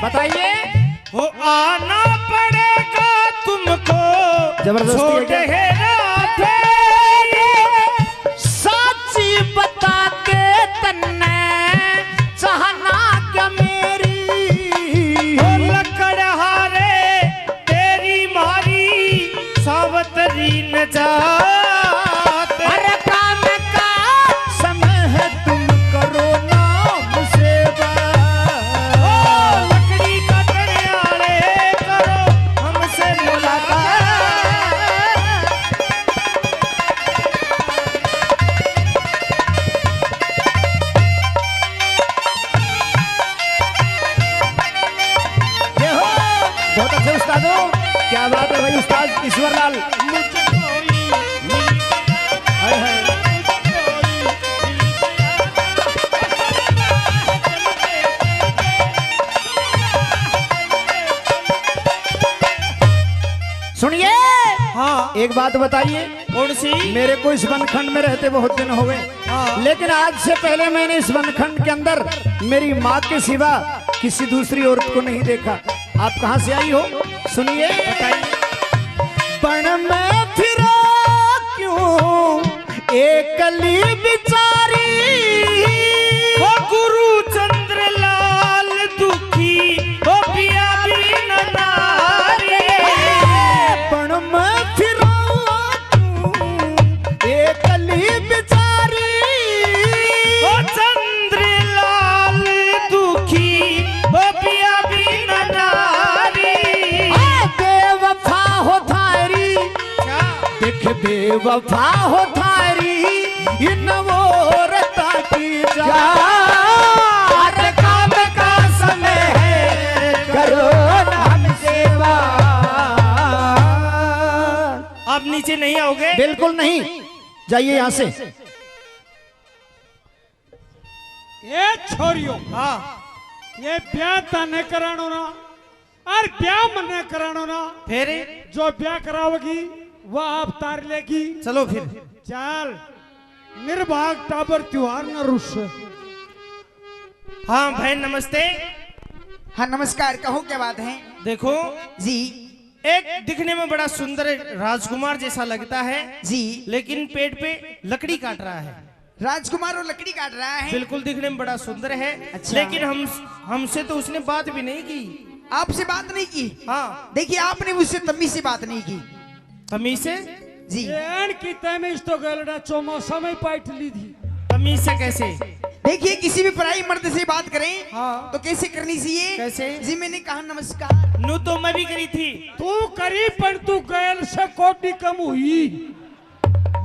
बताइए, वो आना पड़ेगा तुमको जबरदस्ती है छोटे क्या? हेरा साची बता के तन्ने चाहना क्या मेरी? लकड़हारे तेरी मारी सावतरी न जात। हर काम का समय है, तुम करो नाम सेवा। ओ लकड़ी का टनियाले करो हमसे मुलाकात। ये हो, बहुत अच्छे उस्ताद हो, क्या बात है भाई उस्ताद ईश्वरलाल। हाय हाय। सुनिए, हाँ एक बात बताइए, कौन सी? मेरे को इस वनखंड में रहते बहुत दिन हो गए, हाँ। लेकिन आज से पहले मैंने इस वनखंड के अंदर मेरी माँ के सिवा किसी दूसरी औरत को नहीं देखा। आप कहाँ से आई हो? सुनिए, बन में फिरो क्यों एकली बिचारी। ओ गुरु चंद्र लाल दुखी, ओ पिया बीन नारी। बन में फिरो क्यों एकली बिचारी। ओ चंद्र लाल दुखी, ओ पिया बीन नारी। बेवफा हो थारी, देख बेवफा हो थारी, इन औरता की जा। हर काम का समय है, करो नाम सेवा। आप नीचे नहीं आओगे? बिल्कुल नहीं, जाइए यहाँ से। ये छोरियो, हाँ ये ब्याह तने करानो ना, और ब्याह मने करानो ना। फिर जो ब्याह कराओगी वह आप तार लेगी। चलो फिर। चल, निर्भाग टाबर त्योहार न रुस। हाँ भाई नमस्ते। हाँ नमस्कार, कहो क्या बात है? देखो जी एक दिखने में बड़ा सुंदर राजकुमार जैसा लगता है, जी, लेकिन पेट पे लकड़ी काट रहा है। राजकुमार और लकड़ी काट रहा है। बिल्कुल दिखने में बड़ा सुंदर है। अच्छा। लेकिन हमसे तो उसने बात भी नहीं की। आपसे बात नहीं की? हाँ देखिए आपने मुझसे तमीज से बात नहीं की। तमीज से? जी एन की तमीज तो गलडा चौमासा में पाइट ली थी। तमीज से कैसे? देखिए किसी भी पराई मर्द से बात करें हाँ। तो कैसे करनी चाहिए? कैसे? जी मैंने कहा नमस्कार। नू तो मैं भी करी थी। तू करी पर तू गैल से कोटी कम हुई।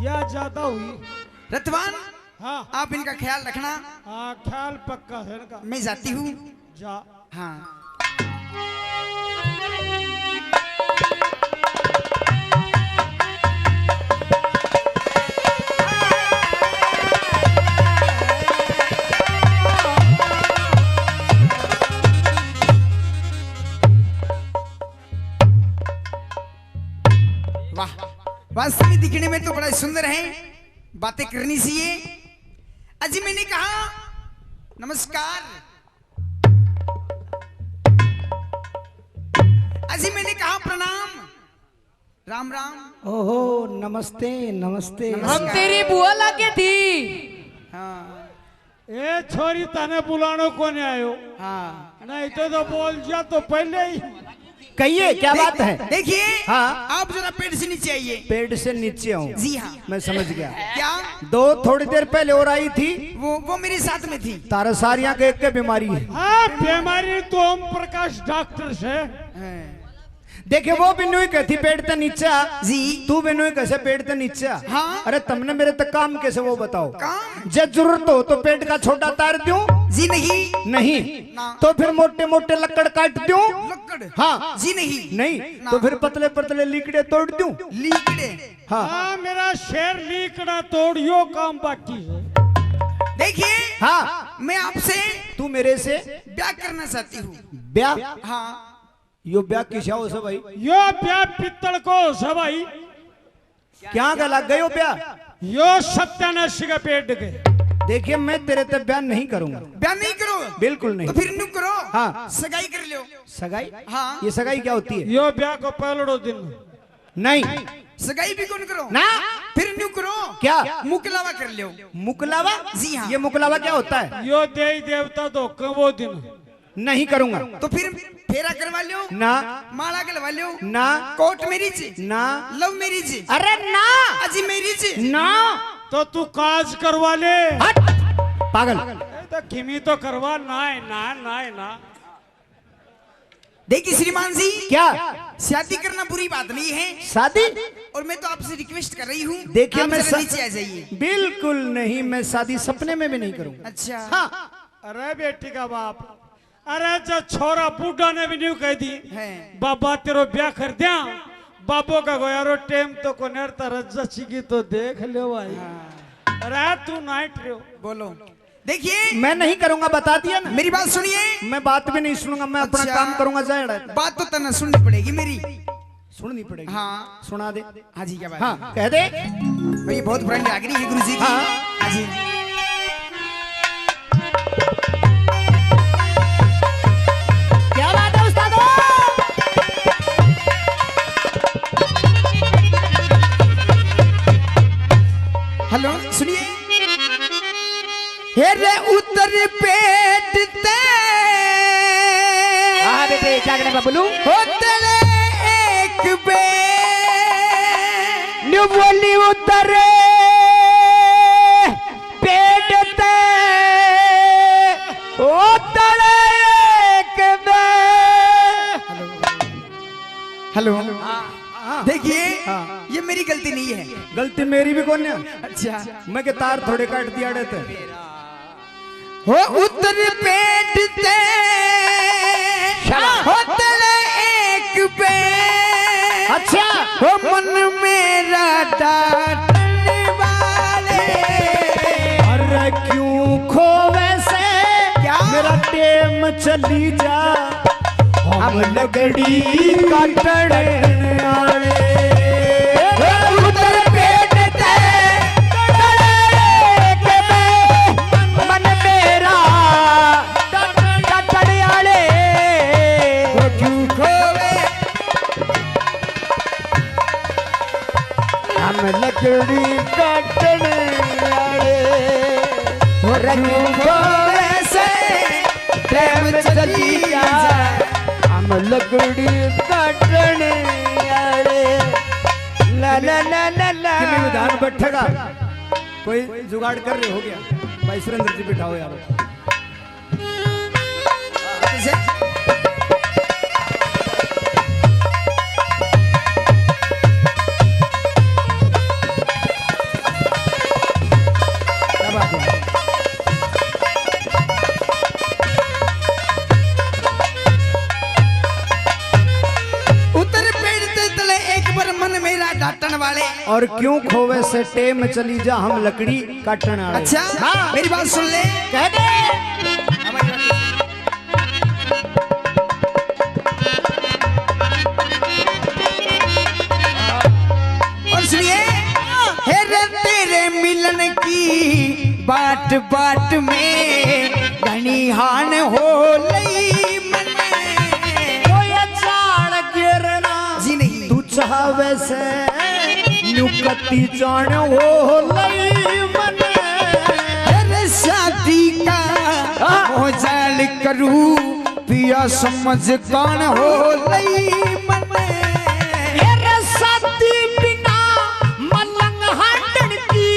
या ज्यादा हुई। रतवान, हाँ आप इनका ख्याल रखना। हाँ ख्याल पक्का है इनका। मैं जाती हूँ। जा। हाँ। वाह, वास्तव में दिखने में तो बड़ा सुंदर है, बातें करनी चाहिए। अजी मैंने कहा नमस्कार, अजी मैंने कहा प्रणाम, राम राम। ओहो नमस्ते नमस्ते। हम तेरी बुआ लागे थी। हाँ ए छोरी तने बुलानो कोने आयो? हाँ। नहीं तो बोल जा तो पहले ही। कहिए क्या बात है? देखिए, हाँ। आप जरा पेट से नीचे आइए। पेड़ से नीचे आऊं? जी हाँ। मैं समझ गया। क्या? दो थोड़ी देर पहले और आई थी, वो मेरे साथ में थी। तारा सारियां के एक के बीमारी है। हाँ बीमारी तो ओम प्रकाश डॉक्टर से। देखे वो बिन्नू कहती पेड़ ते नीचे आ। जी। तू बिन्नू कैसे पेड़ ते नीचे आ? हाँ। अरे तुमने मेरे तक काम कैसे वो बताओ। काम? जब जरूरत हो तो पेड़ का छोटा तार दूं? जी नहीं। नहीं। ना। तो फिर मोटे मोटे लकड़ काट दूं? लकड़? हाँ। जी नहीं। नहीं। ना। तो फिर पतले पतले लीकड़े तोड़ दूं? लीकड़े? हाँ। हाँ मेरा शेर लीकड़ा तोड़ियो काम बाकी है। देखिए, हाँ। मैं आपसे तू मेरे से ब्याह करना चाहती हूँ। ब्याह? हाँ। यो ब्याह किसा हो से भाई? यो प्या पित्तल को सबाई। क्या गला गयो ब्याह? यो सत्यानाशी का पेट गए। देखिए मैं तेरे ते ब्याह नहीं करूंगा। ब्याह नहीं करो? बिल्कुल नहीं। तो फिर नु करो। हाँ। सगाई कर लो। सगाई? हाँ। ये सगाई क्या होती है? यो ब्याह को पहलड़ो दिन। नहीं। सगाई भी कौन करो? ना। फिर न्यू करो। क्या? मुकलावा कर लो। मुकलावा? जी हाँ। ये मुकलावा क्या होता है? यो देवी देवता तो वो दिन। नहीं करूंगा। तो फिर फेरा करवा लो। ना। माला गलवा लो। ना। Court marriage? ना। Love marriage? अरे ना। अजी मैरिज? ना। तो तू काज करवा ले। हट पागल। ए तो किमी तो करवा ना ना। देखिए श्रीमान जी, क्या? शादी करना बुरी बात नहीं है। शादी? और मैं तो आपसे रिक्वेस्ट कर रही हूँ, देखिए आप मैं जरा नीचे आ जाइए। बिल्कुल नहीं, मैं शादी सपने में भी नहीं करूंगा। अच्छा। हाँ। अरे बेटी का बाप, अरे जब छोरा बूढ़ा ने भी नहीं कह दी है। बाबा तेरो ब्याह कर दिया, बाबो का गोयारो टेम तो को नरता रज्जा चिकी तो देख लो भाई। अरे तू नाइट रहो। बोलो। देखिए, मैं नहीं करूंगा, बता दिया ना। मेरी बात सुनिए। मैं बात भी नहीं सुनूंगा, मैं अपना अच्छा। काम करूंगा। जाएगा बात तो तना सुननी पड़ेगी मेरी। सुननी पड़ेगी। हाँ। सुना दे। हाँ जी, क्या बात हाँ है? कह दे। भाई बहुत पुरानी आगरी है गुरु जी की। हाँ। हाँ जी। क्या बात है उस्ताद? हेलो सुनिए। हे रे उत्तर पेट ते हाँ बेटे क्या कहने बबलू? होतले एक बे न्यू बोली उतर पेट ते उतर एक बे। हेलो। हाँ। देखिए, हाँ। ये मेरी गलती नहीं है। गलती मेरी भी कौन है? अच्छा। मैं के तार थोड़े काट दिया रहते। हो उत्तर पेट ते होतले एक बे। अच्छा। हो मन मेरा डांटने वाले। अरे क्यों खोवे से क्या? मेरा टेम चली जा, हम लगड़ी काटने आए। उत्तर पेट ते के में मन मेरा काटने आले। क्यों खोवे हम लकड़ी काटने आए। क्यों खोवे से प्रेम चली जा। हम लकड़ी काटने आए। ला ला ला ला ला। विधान बैठेगा, कोई जुगाड़ कर रहे हो गया। भाई सुरेंद्र जी बिठाओ यार। और क्यों खोवे से टेम चली जा हम लकड़ी काटन आए। अच्छा हाँ। मेरी बात सुन ले। कह दे। हमारी बात और सुनिए, हे रे तेरे मिलन की बाट बाट में घनी हान हो लई मने। कोई अचार गिरना जी नहीं। तू चाहवे से नुकती जान हो लई मने। अरे शादी का हो जाल करूं पिया समझ कौन हो लई मने। तेरे साथी बिना मलंग हटन की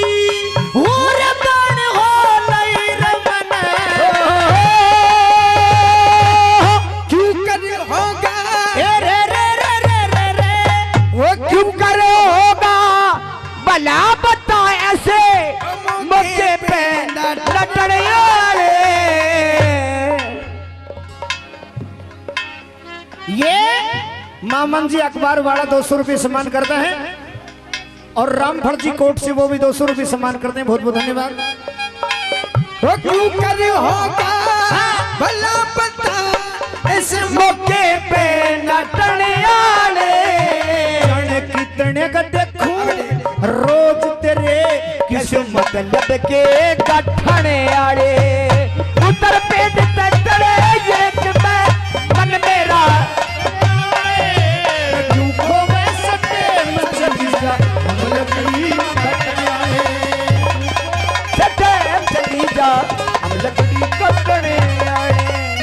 और बन हो लई रे मने। क्यों कर होगा रे रे रे रे रे रे वो क्यों कर होगा भला बता ऐसे मौके पे लटड़े वाले। ये मामन जी अखबार वाला 200 रुपये सम्मान करते हैं और रामफल जी कोर्ट से वो भी 200 रुपये सम्मान करते हैं। बहुत बहुत धन्यवाद। वो क्यों कर होगा भला बता इस मौके पे लटड़े वाले। कितने का देखूं रोज तेरे किस मतलब के गठने आड़े। उतर पेट तड़े एक मैं मन मेरा क्यों खोवे सके मैं चली जा हम लकड़ी कटने आए। सटे चली जा हम लकड़ी कटने आए।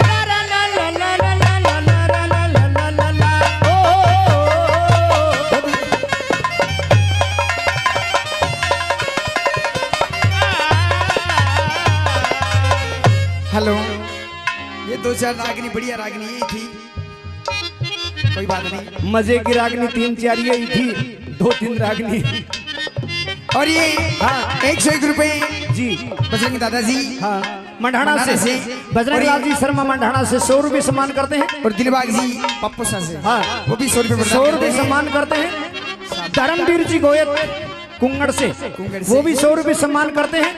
ला ला ला ला ला ला ला ला ला ला ला ला ला। हेलो, ये 2-4 रागनी बढ़िया रागनी यही थी, कोई बात नहीं। मजे की रागनी 3-4 यही थी, 2-3 रागनी। और ये हाँ। 101 रुपए जी बजरंग दादाजी हाँ मंडाना से बजरंग लाल जी शर्मा मंडाना से 100 रुपये सम्मान करते हैं। और दिलबाग जी पप्पू सा से हाँ वो भी 100 रुपए 100 रुपये सम्मान करते हैं। धर्मवीर जी गोयत कुंगड़ से वो भी 100 रुपये सम्मान करते हैं।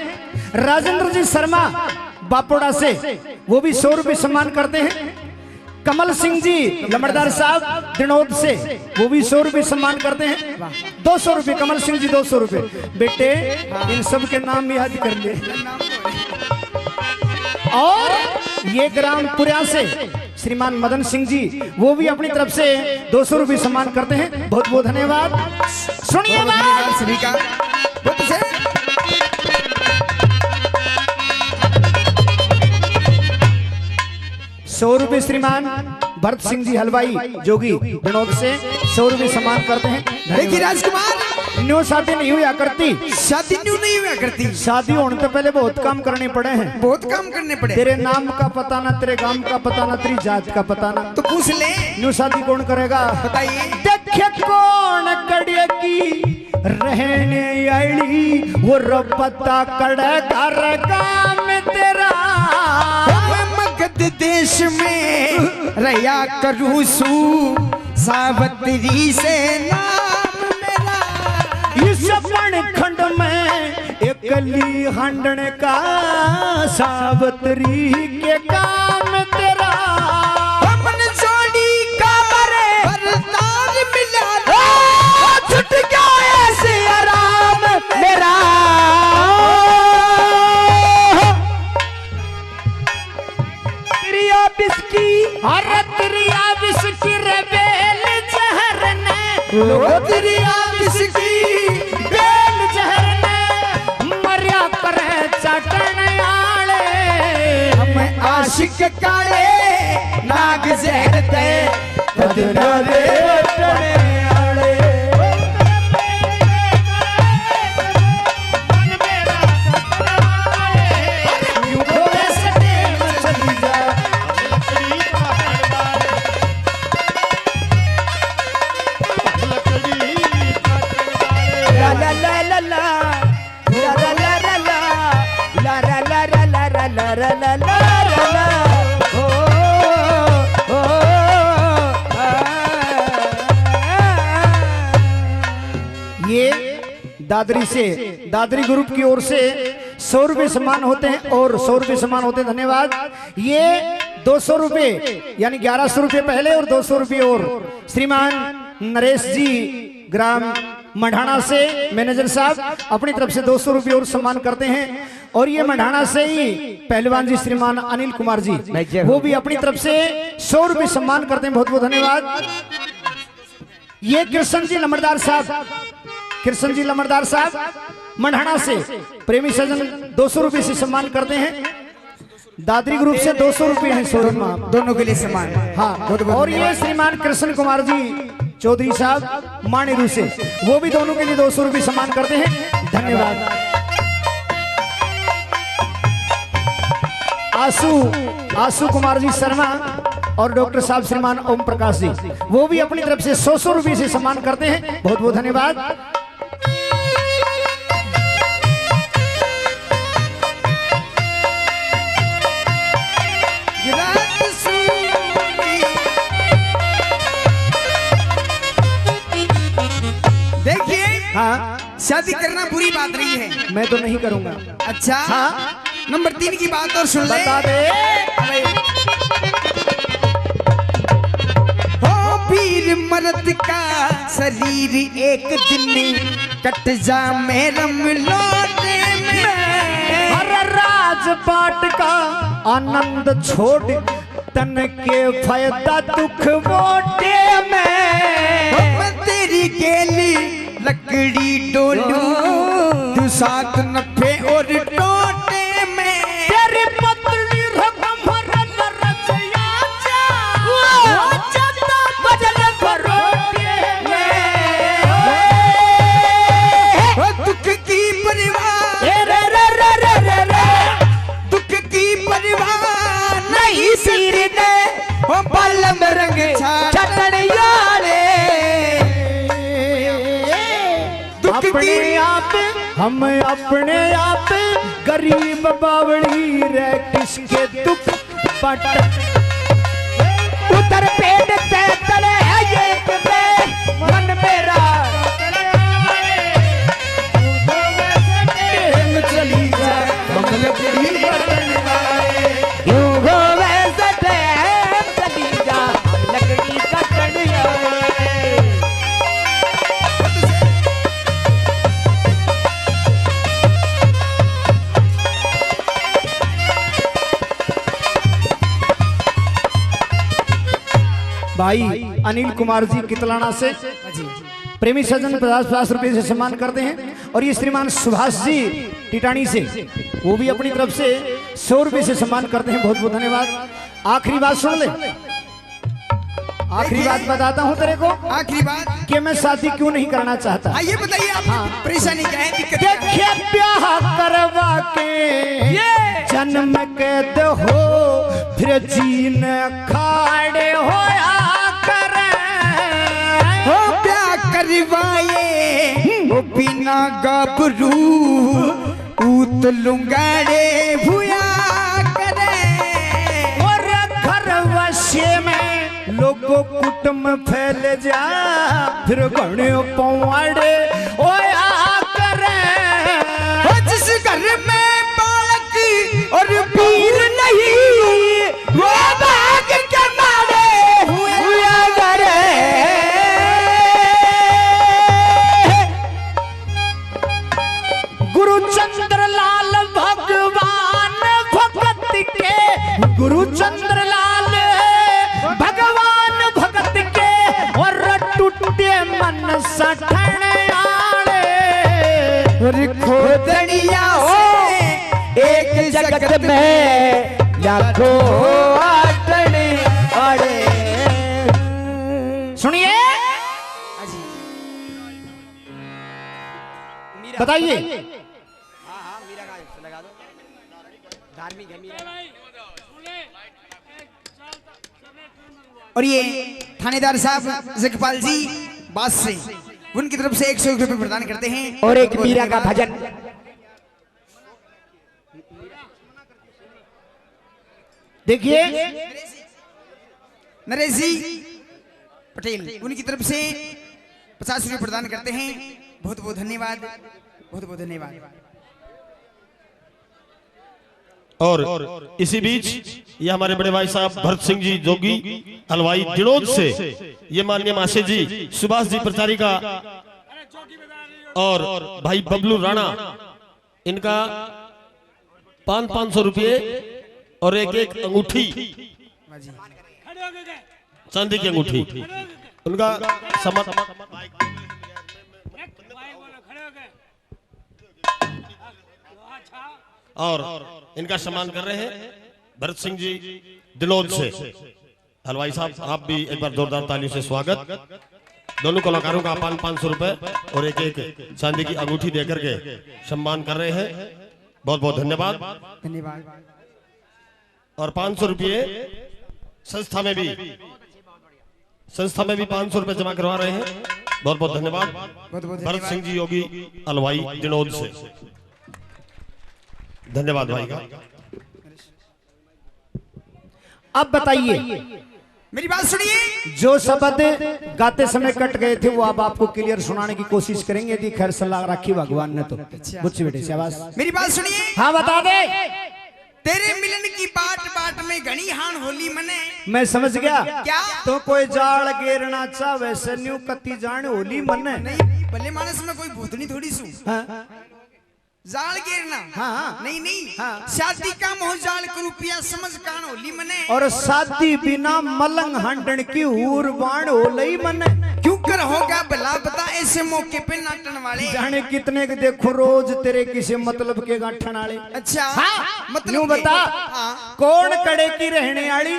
राजेंद्र जी शर्मा बापोड़ा से वो भी 100 रुपये सम्मान करते हैं। कमल सिंह जी लमड़दार साहब दिनोद से वो भी 100 रुपये सम्मान करते हैं। 200 रुपये कमल सिंह जी 200 रुपये। बेटे इन सब के नाम याद कर ले। और ये ग्रामपुरा से श्रीमान मदन सिंह जी वो भी अपनी तरफ से 200 रुपये सम्मान करते हैं। बहुत बहुत धन्यवाद। सुनिए बात सभी का बहुत से 100 रुपये श्रीमान भरत सिंह जी हलवाई जोगी विनोद से 100 रुपये सम्मान करते हैं। देखिए राजकुमार, न्यू शादी नहीं हुआ करती, शादी न्यू नहीं हुआ करती, शादी होने तो पहले बहुत काम करने पड़े हैं। बहुत काम करने पड़े। तेरे नाम का पता ना, तेरे गांव का पता ना, तेरी जात का पता ना, तो पूछ ले। न्यू शादी कौन करेगा बताइए। देखे कौन कड़े की रहने आईली वो पता कड़े कर काम तेरा। मगध देश में रया करूँ सू सावत्री से नाम मेरा। इस खंड में एकली हंडन का सावत्री के काम तेरा। हमन जोड़ी का वरदान मिला, छुट गया ऐसे आराम मेरा। त्रिया बिस्की और त्रिया बिस्की रेबेल जहर ने त्रिया बिस्की बेल जहर ने मरिया करे चटन आले। हम आशिक काले नाग जहर दे बदना रे बटने आले। ये दादरी से, दादरी ग्रुप की ओर से 100 रुपये सम्मान होते हैं और 100 रुपये सम्मान होते हैं। धन्यवाद। ये 200 रुपये यानी 1100 रुपये पहले और 200 रुपये और श्रीमान नरेश जी ग्राम मढ़ाना से मैनेजर साहब अपनी तरफ से 200 रुपये और सम्मान करते हैं। और ये मढ़ाना से ही पहलवान जी श्रीमान अनिल कुमार जी वो भी अपनी तरफ से 100 रुपये सम्मान करते हैं। बहुत बहुत धन्यवाद। ये कृष्ण जी लमड़दार साहब, कृष्ण जी लमड़दार साहब मढ़ाना से प्रेमी सजन 200 रुपये से सम्मान करते हैं। दादरी ग्रुप से 200 रुपये है सम्मान, दोनों के लिए सम्मान। हाँ। और ये श्रीमान कृष्ण कुमार जी चौधरी साहब मानेरू से वो भी दोनों के लिए 200 रुपये सम्मान करते हैं। धन्यवाद। आशु कुमार जी शर्मा और डॉक्टर साहब श्रीमान ओम प्रकाश जी वो भी अपनी तरफ से 100 रुपये से सम्मान करते हैं। बहुत बहुत धन्यवाद। देखिए, हाँ, शादी करना बुरी बात नहीं है। मैं तो नहीं करूंगा। अच्छा, हाँ, नंबर 3 की बात और सुन ले। बता दे। हो वीर मर्द का शरीर एक दिन कट जा मेरम लौटे में। हर राजपाट का आनंद छोड़ तन के फायदा दुख वोटे में। तेरी गेली लकड़ी डोलू तू साथ नफे और टोटे में। तेरी पत्नी रकम रन रचया जा बदल भरोटे में। दुख की परिवार दुख की परिवार नहीं सिर ने हो पलम रंग छटन यारे। अपने आप हम अपने आप गरीब बावड़ी रे किसके दुख पट उतर पेट ते तले है एक पे मन मेरा चली जा हम लकड़ी बटन वाले यूं हो वैसे चली जा हम लकड़ी कटन वाले। भाई अनिल कुमार जी कितलाना से प्रेमी सज्जन 50 रुपए से सम्मान करते हैं। और ये श्रीमान सुभाष जी टिटानी से वो भी अपनी तरफ से 100 रुपए से सम्मान करते हैं। बहुत बहुत धन्यवाद। आखिरी बात सुन ले, आखिरी बात बताता हूँ तेरे को। आखिरी बात कि मैं शादी क्यों नहीं करना चाहता। ये बताइए आप परेशानी क्या है, दिक्कत क्या है? देखिए ब्याह करवा के जन्म कैद हो फिर जीन खाड़े होया करे। हो प्यार करवाए वो बिना गबरू ऊत लुंगाड़े भुया करे। और घर वश्य में लोगों कुटुंब फैल जा फिर गणे पौड़े होया करे। हो जिस घर में बालक और पीर नहीं वो भाग के मारे हुआ करे। गुरु चंद्र लाल भगवान भगत के, गुरु चंद्र लाल भगवान भगत के और टूटे मन सठन आड़े। और खोदनिया हो एक जगत में लाखों आटन आड़े। सुनिए, बताइए। और ये थानेदार साहब जगपाल जी बास से उनकी तरफ से 100 रुपये प्रदान करते हैं। और एक मीरा का भजन। देखिए नरेश जी पटेल उनकी तरफ से 50 रुपये प्रदान करते हैं। बहुत बहुत धन्यवाद, बहुत बहुत धन्यवाद। और इसी बीच ये हमारे बड़े भाई साहब भरत सिंह जी जोगी हलवाई दिनोद से ये माननीय मासे जी सुभाष जी प्रचारिका और भाई बबलू राणा इनका 500 रुपये और एक अंगूठी चांदी की अंगूठी उनका और इनका सम्मान कर रहे हैं भरत सिंह जी दिनोद से। हलवाई साहब आप भी एक बार जोरदार तालियों से स्वागत। दोनों कलाकारों का 500 रुपए और एक चांदी की अंगूठी देकर के सम्मान कर रहे हैं। बहुत बहुत धन्यवाद धन्यवाद। और 500 रुपये संस्था में भी 500 रुपए जमा करवा रहे हैं। बहुत बहुत धन्यवाद भरत सिंह जी योगी हलवाई दिनोद से। धन्यवाद भाई का। अब बताइए, मेरी बात सुनिए। जो शब्द गाते समय कट गए थे वो अब आपको क्लियर सुनाने की कोशिश करेंगे। यदि खैर सलाह रखी भगवान ने तो। बुच्ची बेटे शाबाश। मेरी बात सुनिए। हाँ बता दे। तेरे मिलन की बाट बाट में घनी हान होली मने। मैं समझ गया। क्या? तो कोई जाल गेरना चाहे से न्यू कती जान होली मने। नहीं, भले मानस में कोई भूतनी थोड़ी सू। हाँ? जाल गिरना। हाँ। नहीं नहीं। हाँ। शादी का मोह जाल को रुपया समझ कान होली मने। और शादी बिना मलंग हंडन की हूर बाण होली मने। क्यों कर होगा भला बता ऐसे मौके पे नाटन वाले। जाने कितने के देखो रोज तेरे किसी मतलब के गांठन वाले। अच्छा हाँ? मतलब यूं बता। हाँ। कौन कड़े की रहने वाली,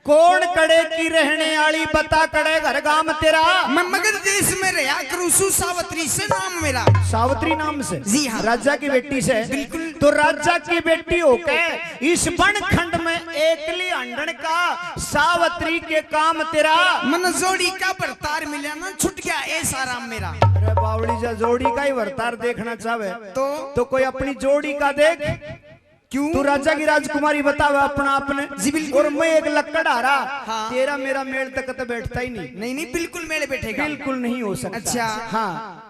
कौन कड़े की रहने वाली बता कड़े घर गाम तेरा। मैं मगध देश में रहा करूँ सावत्री से नाम मेरा। सावित्री नाम से? जी हाँ। राजा की बेटी से? बिल्कुल। तो राजा की बेटी होके इस वन खंड में एकली अंडन का सावित्री के काम तेरा। मन जोड़ी का बरतार मिला ना छुट गया ऐसा राम मेरा। अरे बावली जा जोड़ी का ही वर्तार देखना चाहे तो कोई अपनी जोड़ी का देख। क्यों? तू राजा की राजकुमारी बतावे अपना आपने। जी बिल्कुल। और मैं एक लकड़हारा। हाँ। तेरा मेरा मेल तक तो बैठता ही नहीं। नहीं नहीं बिल्कुल मेरे बैठेगा। बिल्कुल नहीं हो सकता। अच्छा। हाँ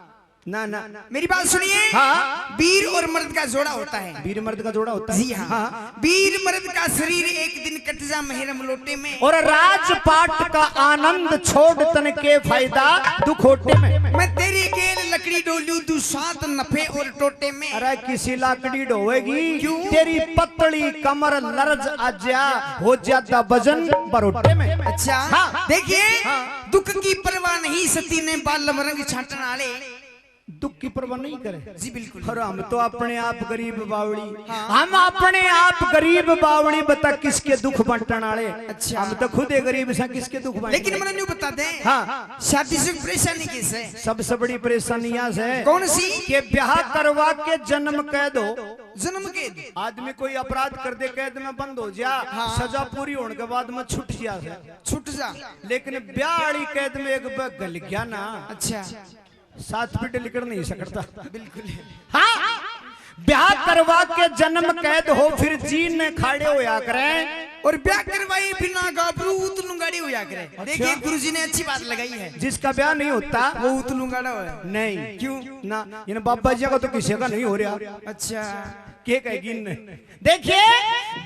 ना ना। मेरी बात सुनिए। हाँ। वीर और मर्द का जोड़ा होता है। वीर मर्द का जोड़ा होता है। जी हाँ। वीर मर्द का शरीर एक दिन कट जा महरम लोटे में। और राजपाट का आनंद छोड़ तन के फायदा दुख होटे में। मैं तेरी गेल लकड़ी डोलू तू सात नफे और टोटे में। अरे किसी लाकड़ी ढोएगी। क्यों? तेरी पतली कमर लरज आजा हो जाता वजन बरोटे में। अच्छा। हाँ। देखिए। हाँ। दुख की परवाह नहीं सती ने बाल रंग छाटन आले। दुख की परवाह नहीं करे। जी बिल्कुल। और हम तो अपने आप गरीब बावड़ी। हम अपने आप गरीब बावड़ी बता किसके दुख बांटने वाले। अच्छा। हम तो खुद ही गरीब से किसके दुख बांटने। लेकिन मैंने न्यू बता दे। हाँ। शादी से परेशानी किस है? सबसे बड़ी परेशानी यहाँ है। कौन सी? कि ब्याह करवा के जन्म कैद हो। जन्म के आदमी कोई अपराध कर दे कैद में बंद हो जा। हाँ। सजा पूरी होने के बाद में छूट जा। छूट जा। लेकिन ब्याह वाली कैद में एक बार गल गया ना। अच्छा। 7 फीट निकल नहीं सकता। बिल्कुल। हाँ। ब्याह करवा के जन्म कैद हो फिर जीन ने खाड़े होया करें। और ब्याह करवाई बिना गाबरू उतलू गाड़ी होया करे। देखिए गुरुजी ने अच्छी बात लगाई है। जिसका ब्याह नहीं होता वो उतलू गाड़ा है। नहीं। क्यों? ना इन बाबा जी का तो किसी का नहीं हो रहा। अच्छा। के कहेगी ने। देखिए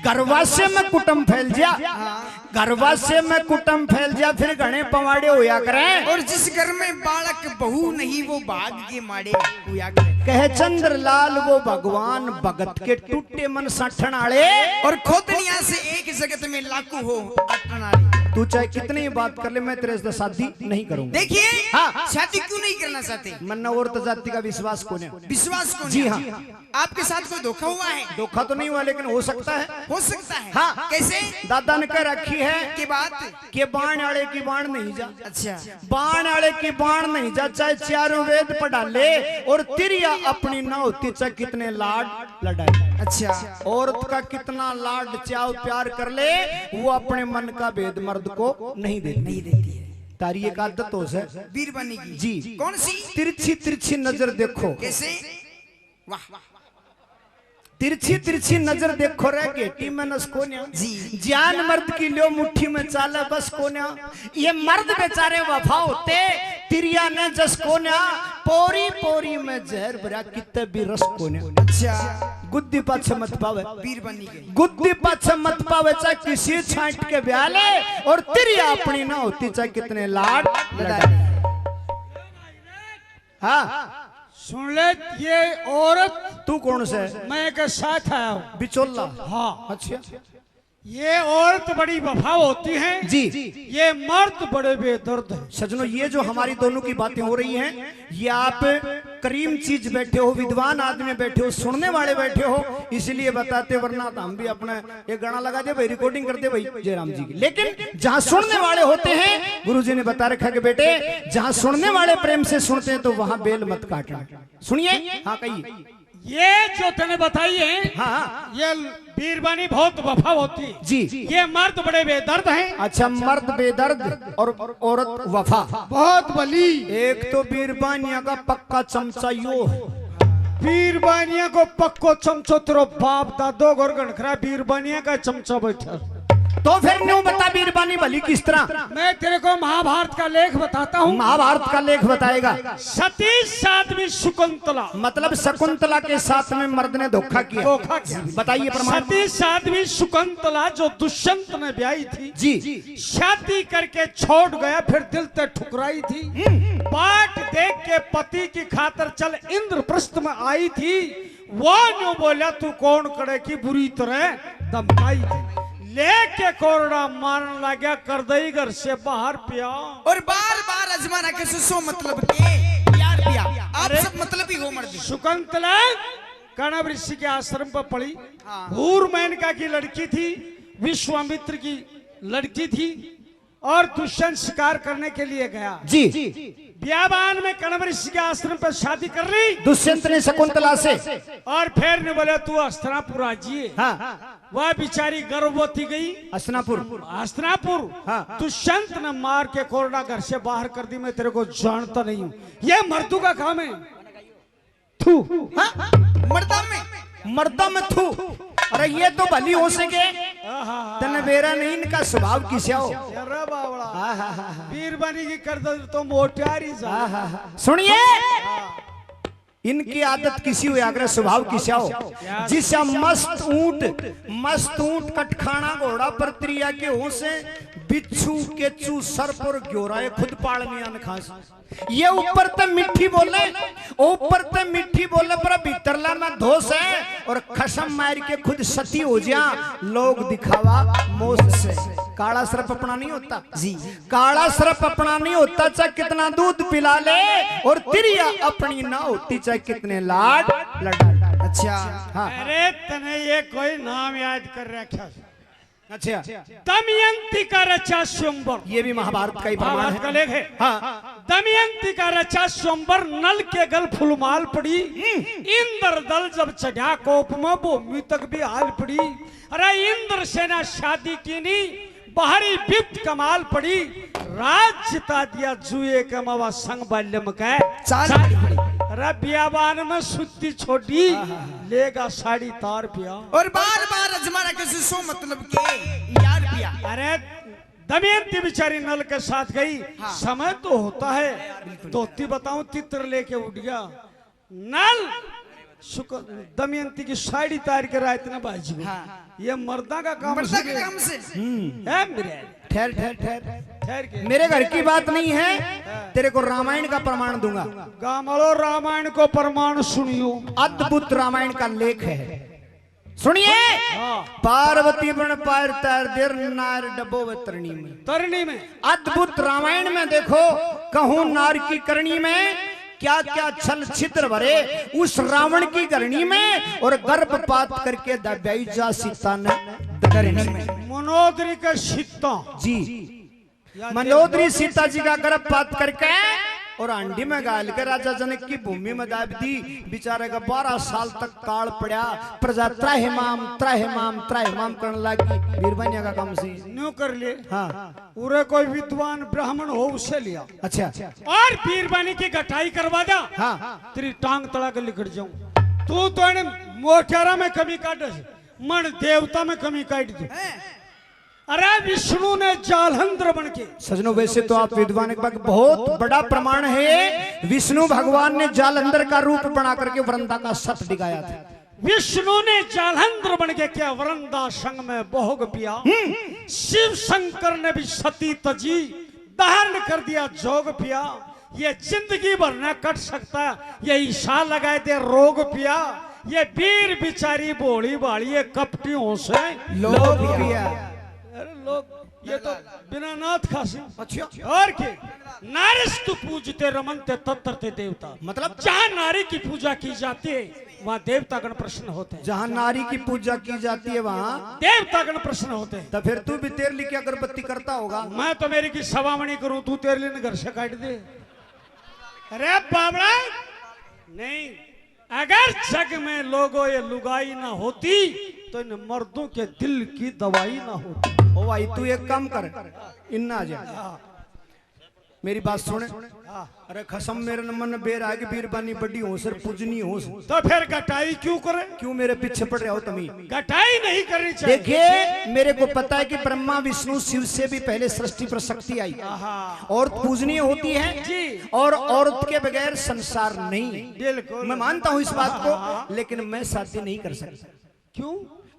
गर्भाशय में कुटुंब फैल जा। गर्भाशय में कुटुंब फैल जा फिर घने पवाड़े होया करें। और जिस घर में बालक बहू नहीं वो भाग के माड़े होया करे। कहे चंद्रलाल वो भगवान भगत के टूटे मन साठन आले। और खोतनिया से एक जगत में लाखों हो अटन आले। तू चाहे कितनी ही बात कर ले मैं तेरे से शादी नहीं करूंगा। देखिए। हाँ। शादी क्यों नहीं करना चाहते? मन्ना और तो जाति का विश्वास कौन है? विश्वास कौन? जी हाँ। आपके साथ कोई धोखा हुआ है? धोखा तो नहीं हुआ लेकिन हो सकता है। हो सकता है। हाँ। कैसे? दादा ने कह रखी है की बात कि बाण आले की बाण नहीं जा। अच्छा। बाण आले की बाण नहीं जा चाहे चारों वेद पढ़ा ले और तिरिया अपनी ना होती चाहे कितने लाड लड़ाई। अच्छा। औरत का कितना लाड चाव प्यार कर ले वो अपने मन का भेद मर्द को नहीं देती है। तारी एक आदत हो से बीरबानी की। जी। कौन सी? तिरछी तिरछी नजर देखो। कैसे? वाह। तिरछी तिरछी नजर देखो रे गेटी में नस कोन्या जी। जान मर्द की लो मुट्ठी में चाले बस कोन्या ये मर्द बेचारे वफा होते तिरिया ने जस कोन्या पोरी पोरी में जहर भरा कितने भी रस कोन्या अच्छा गुद्दी पाछ मत पावे वीर बनी गई गुद्दी पाछ मत पावे चाहे किसी छांट के ब्याले और तिरिया अपनी ना होती चाहे कितने लाड लड़ाए हाँ सुन ले, ये औरत तू कौन से मैं के साथ आया हूँ। बिचोला हाँ, अच्छा ये औरत बड़ी वफा होती है जी ये मर्द बड़े बेदर्द है। सजनों ये जो हमारी दोनों की बातें हो रही हैं ये आप करीम चीज बैठे हो विद्वान आदमी बैठे हो सुनने वाले बैठे हो इसलिए बताते वरना तो हम भी अपना एक गाना लगा दे भाई रिकॉर्डिंग करते भाई जयराम जी की। लेकिन जहां सुनने वाले होते हैं गुरुजी ने बता रखा कि बेटे जहां सुनने वाले प्रेम से सुनते हैं तो वहां बेल मत काटना। सुनिए हाँ कहिए। ये जो तने बताई है हाँ ये बीरबानी बहुत वफा होती है जी ये मर्द बड़े बेदर्द हैं। अच्छा मर्द बेदर्द और औरत वफा बहुत बली। एक तो बीरबानिया का पक्का चमचा यो बीरबानिया को पक्को चमचो तेरो बाप दादो गोर गणखरा बीरबानिया का चमचा बैठा। तो फिर न्यू बता बीरबानी भली किस तरह। मैं तेरे को महाभारत का लेख बताता हूँ। महाभारत का लेख बताएगा। सती साध्वी शकुंतला मतलब शकुंतला के साथ में मर्द ने धोखा किया। बताइए प्रमाण। सती साध्वी शकुंतला जो दुष्यंत ने ब्याही थी जी शादी करके छोड़ गया फिर दिल से ठुकराई थी बाट देख के पति की खातर चल इंद्रप्रस्थ में आई थी वो न्यू बोला तू कौन करे की बुरी तरह धमकाई थी लेके कोरडा मारने लगा कर दई घर से बाहर पिया और बार बार अजमाना के सो मतलब के यार पिया आप सब मतलब ही हो मर्द। शकुंतला कणव ऋषि के आश्रम पर पड़ी। भूर मेनका की लड़की थी विश्वामित्र की लड़की थी और दुष्यंत शिकार करने के लिए गया जी ब्याबान में कणव ऋषि के आश्रम पर शादी कर ली दुष्यंत ने शकुंतला से और फिर ने बोला तू हस्तिनापुर आजिए। हाँ वह बेचारी गर्भवती गई हस्तिनापुर। हाँ। दुष्यंत ने मार के कोरडा घर से बाहर कर दी। मैं तेरे को जानता नहीं हूँ ये मर्दों का काम है। थू हाँ? मर्दा में थू। अरे ये तो भली हो सके तने बेरा नहीं इनका स्वभाव किसा हो। अरे बावड़ा बीरबानी की कर दो तो मोटारी सुनिए इनकी आदत किसी हुई अगर स्वभाव किसा हो जिसा मस्त ऊंट कटखाना घोड़ा पर त्रिया के हो से बिच्छू केचू सर पर ग्योराए खुद पाड़ मियान खास ये ऊपर तो मीठी बोले पर भीतरला में धोस है और खसम मार के खुद सती हो जा लोग दिखावा मोस से। काला सरप अपना नहीं होता जी काला सरप अपना नहीं होता चाहे कितना दूध पिला ले और तिरिया अपनी ना होती चाहे कितने लाड लड़ा। अच्छा हाँ अरे तने ये कोई नाम याद कर रखा। अच्छा दमयंती का रचा स्वयंवर ये भी महाभारत का ही प्रमाण महाभारत का है। लेख है। हाँ दमयंती का रचा स्वयंवर नल के गल फुलमाल पड़ी इंद्र दल जब चढ़ा कोप में भूमि तक भी हाल पड़ी। अरे इंद्र सेना शादी की नहीं बाहरी विप्त कमाल पड़ी राज जिता दिया जुए कमावा संग बाल्यम का चाल अरे बियाबान में सुत्ती छोटी लेगा साड़ी तार पिया और बार बार अजमाना के सो मतलब के यार पिया। अरे दमयंती बेचारी नल के साथ गई। समय तो होता है धोती बताऊं तित्र लेके उठ गया नल दमयंती की साड़ी तार के रात ने बाजी ये मर्दा का काम से है मेरे ठहर ठहर के मेरे घर की बात नहीं है तेरे को रामायण का प्रमाण दूंगा। गामलो रामायण को प्रमाण सुनियो अद्भुत रामायण का लेख है सुनिए। पार्वती बन पार तार देर नार डबो व तरणी में अद्भुत रामायण में देखो कहूं नार की करणी में क्या क्या छल छिद्र भरे उस रावण की करणी में और गर्भपात करके दबाई जा सीता ने करणी में। मनोदरी का सीता जी मनोदरी सीता जी का गर्भपात करके और अंडी में गाल के राजा जनक की भूमि में दाब दी। बेचारे का 12 साल तक काल पड़ा प्रजा त्राहिमाम करने लगी। बीरबनिया का काम से न्यू कर ले। हाँ पूरे कोई विद्वान ब्राह्मण हो उसे लिया अच्छा और बीरबानी की घटाई करवा दा। हाँ तेरी टांग तड़ा कर लिखट जाऊं तू तो मोटारा में कमी काट मन देवता में कमी काट दे। अरे विष्णु ने जालंधर बन के। सजनों वैसे तो आप विद्वान एक बात बहुत बड़ा प्रमाण है, विष्णु भगवान ने जालंधर का रूप बना करके वृंदा का सत दिखाया था। विष्णु ने जालंधर बन के क्या वृंदा संग में भोग पिया। शिव शंकर ने भी सती तजी धारण कर दिया जोग पिया। ये जिंदगी भर न कट सकता, ये ईशा लगाए दे रोग पिया। ये वीर बिचारी बोली बाड़ी ये कपटियों से लोग पिया। अरे लोग ये तो बिना नाथ खासी। अच्छा और के नारिस्तु पूजते रमनते तत्ते देवता, मतलब जहाँ नारी की पूजा की जाती है वहाँ देवतागण प्रसन्न होते हैं। जहाँ नारी की पूजा की जाती है वहाँ देवतागण प्रसन्न होते हैं। तो फिर तू भी तेरे लिए क्या अगरबत्ती करता होगा? मैं तो मेरी की सवामणी करूं, तू तेरे लिए घर से काट दे। अरे बाबड़ा नहीं, अगर जग में लोगों ये लुगाई ना होती तो इन मर्दों के दिल की दवाई ना होती। ओ भाई तू एक काम कर, इन्ना आ जा, मेरी बात सुन। अरे खसम मेरे मन बेर आगे बीरबानी बड़ी हो सर पूजनी हो। तो फिर घटाई क्यों करे? क्यों मेरे पीछे पड़ रहे हो तुम? घटाई नहीं करनी चाहिए। देखिए मेरे को पता है कि ब्रह्मा विष्णु शिव से भी पहले सृष्टि पर शक्ति आई और पूजनीय होती है और औरत के बगैर संसार नहीं। बिल्कुल मैं मानता हूँ इस बात को, लेकिन मैं शादी नहीं कर सकता। क्यों?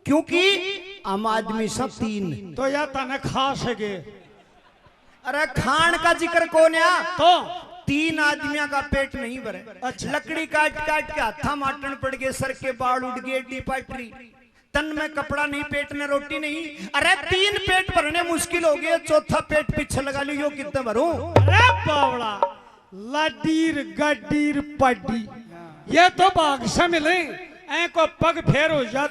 क्योंकि आम आदमी सब तीन। तो या तने खास है गे। अरे खान का जिक्र कौन है? तो तीन आदमियों का पेट नहीं भरे। अच्छा। लकड़ी काट काट के हाथा माटन पड़ गए, सर के बाल उड़ गए, डी पाटरी, तन में कपड़ा नहीं, पेट में रोटी नहीं। अरे तीन पेट भरने मुश्किल हो गए, चौथा पेट पीछे लगा लियो, कितने भरूं? अरे बावड़ा लाडीर गड्डीर पड्डी ये तो भाग से मिले, ऐ को पग फेर हो जाता।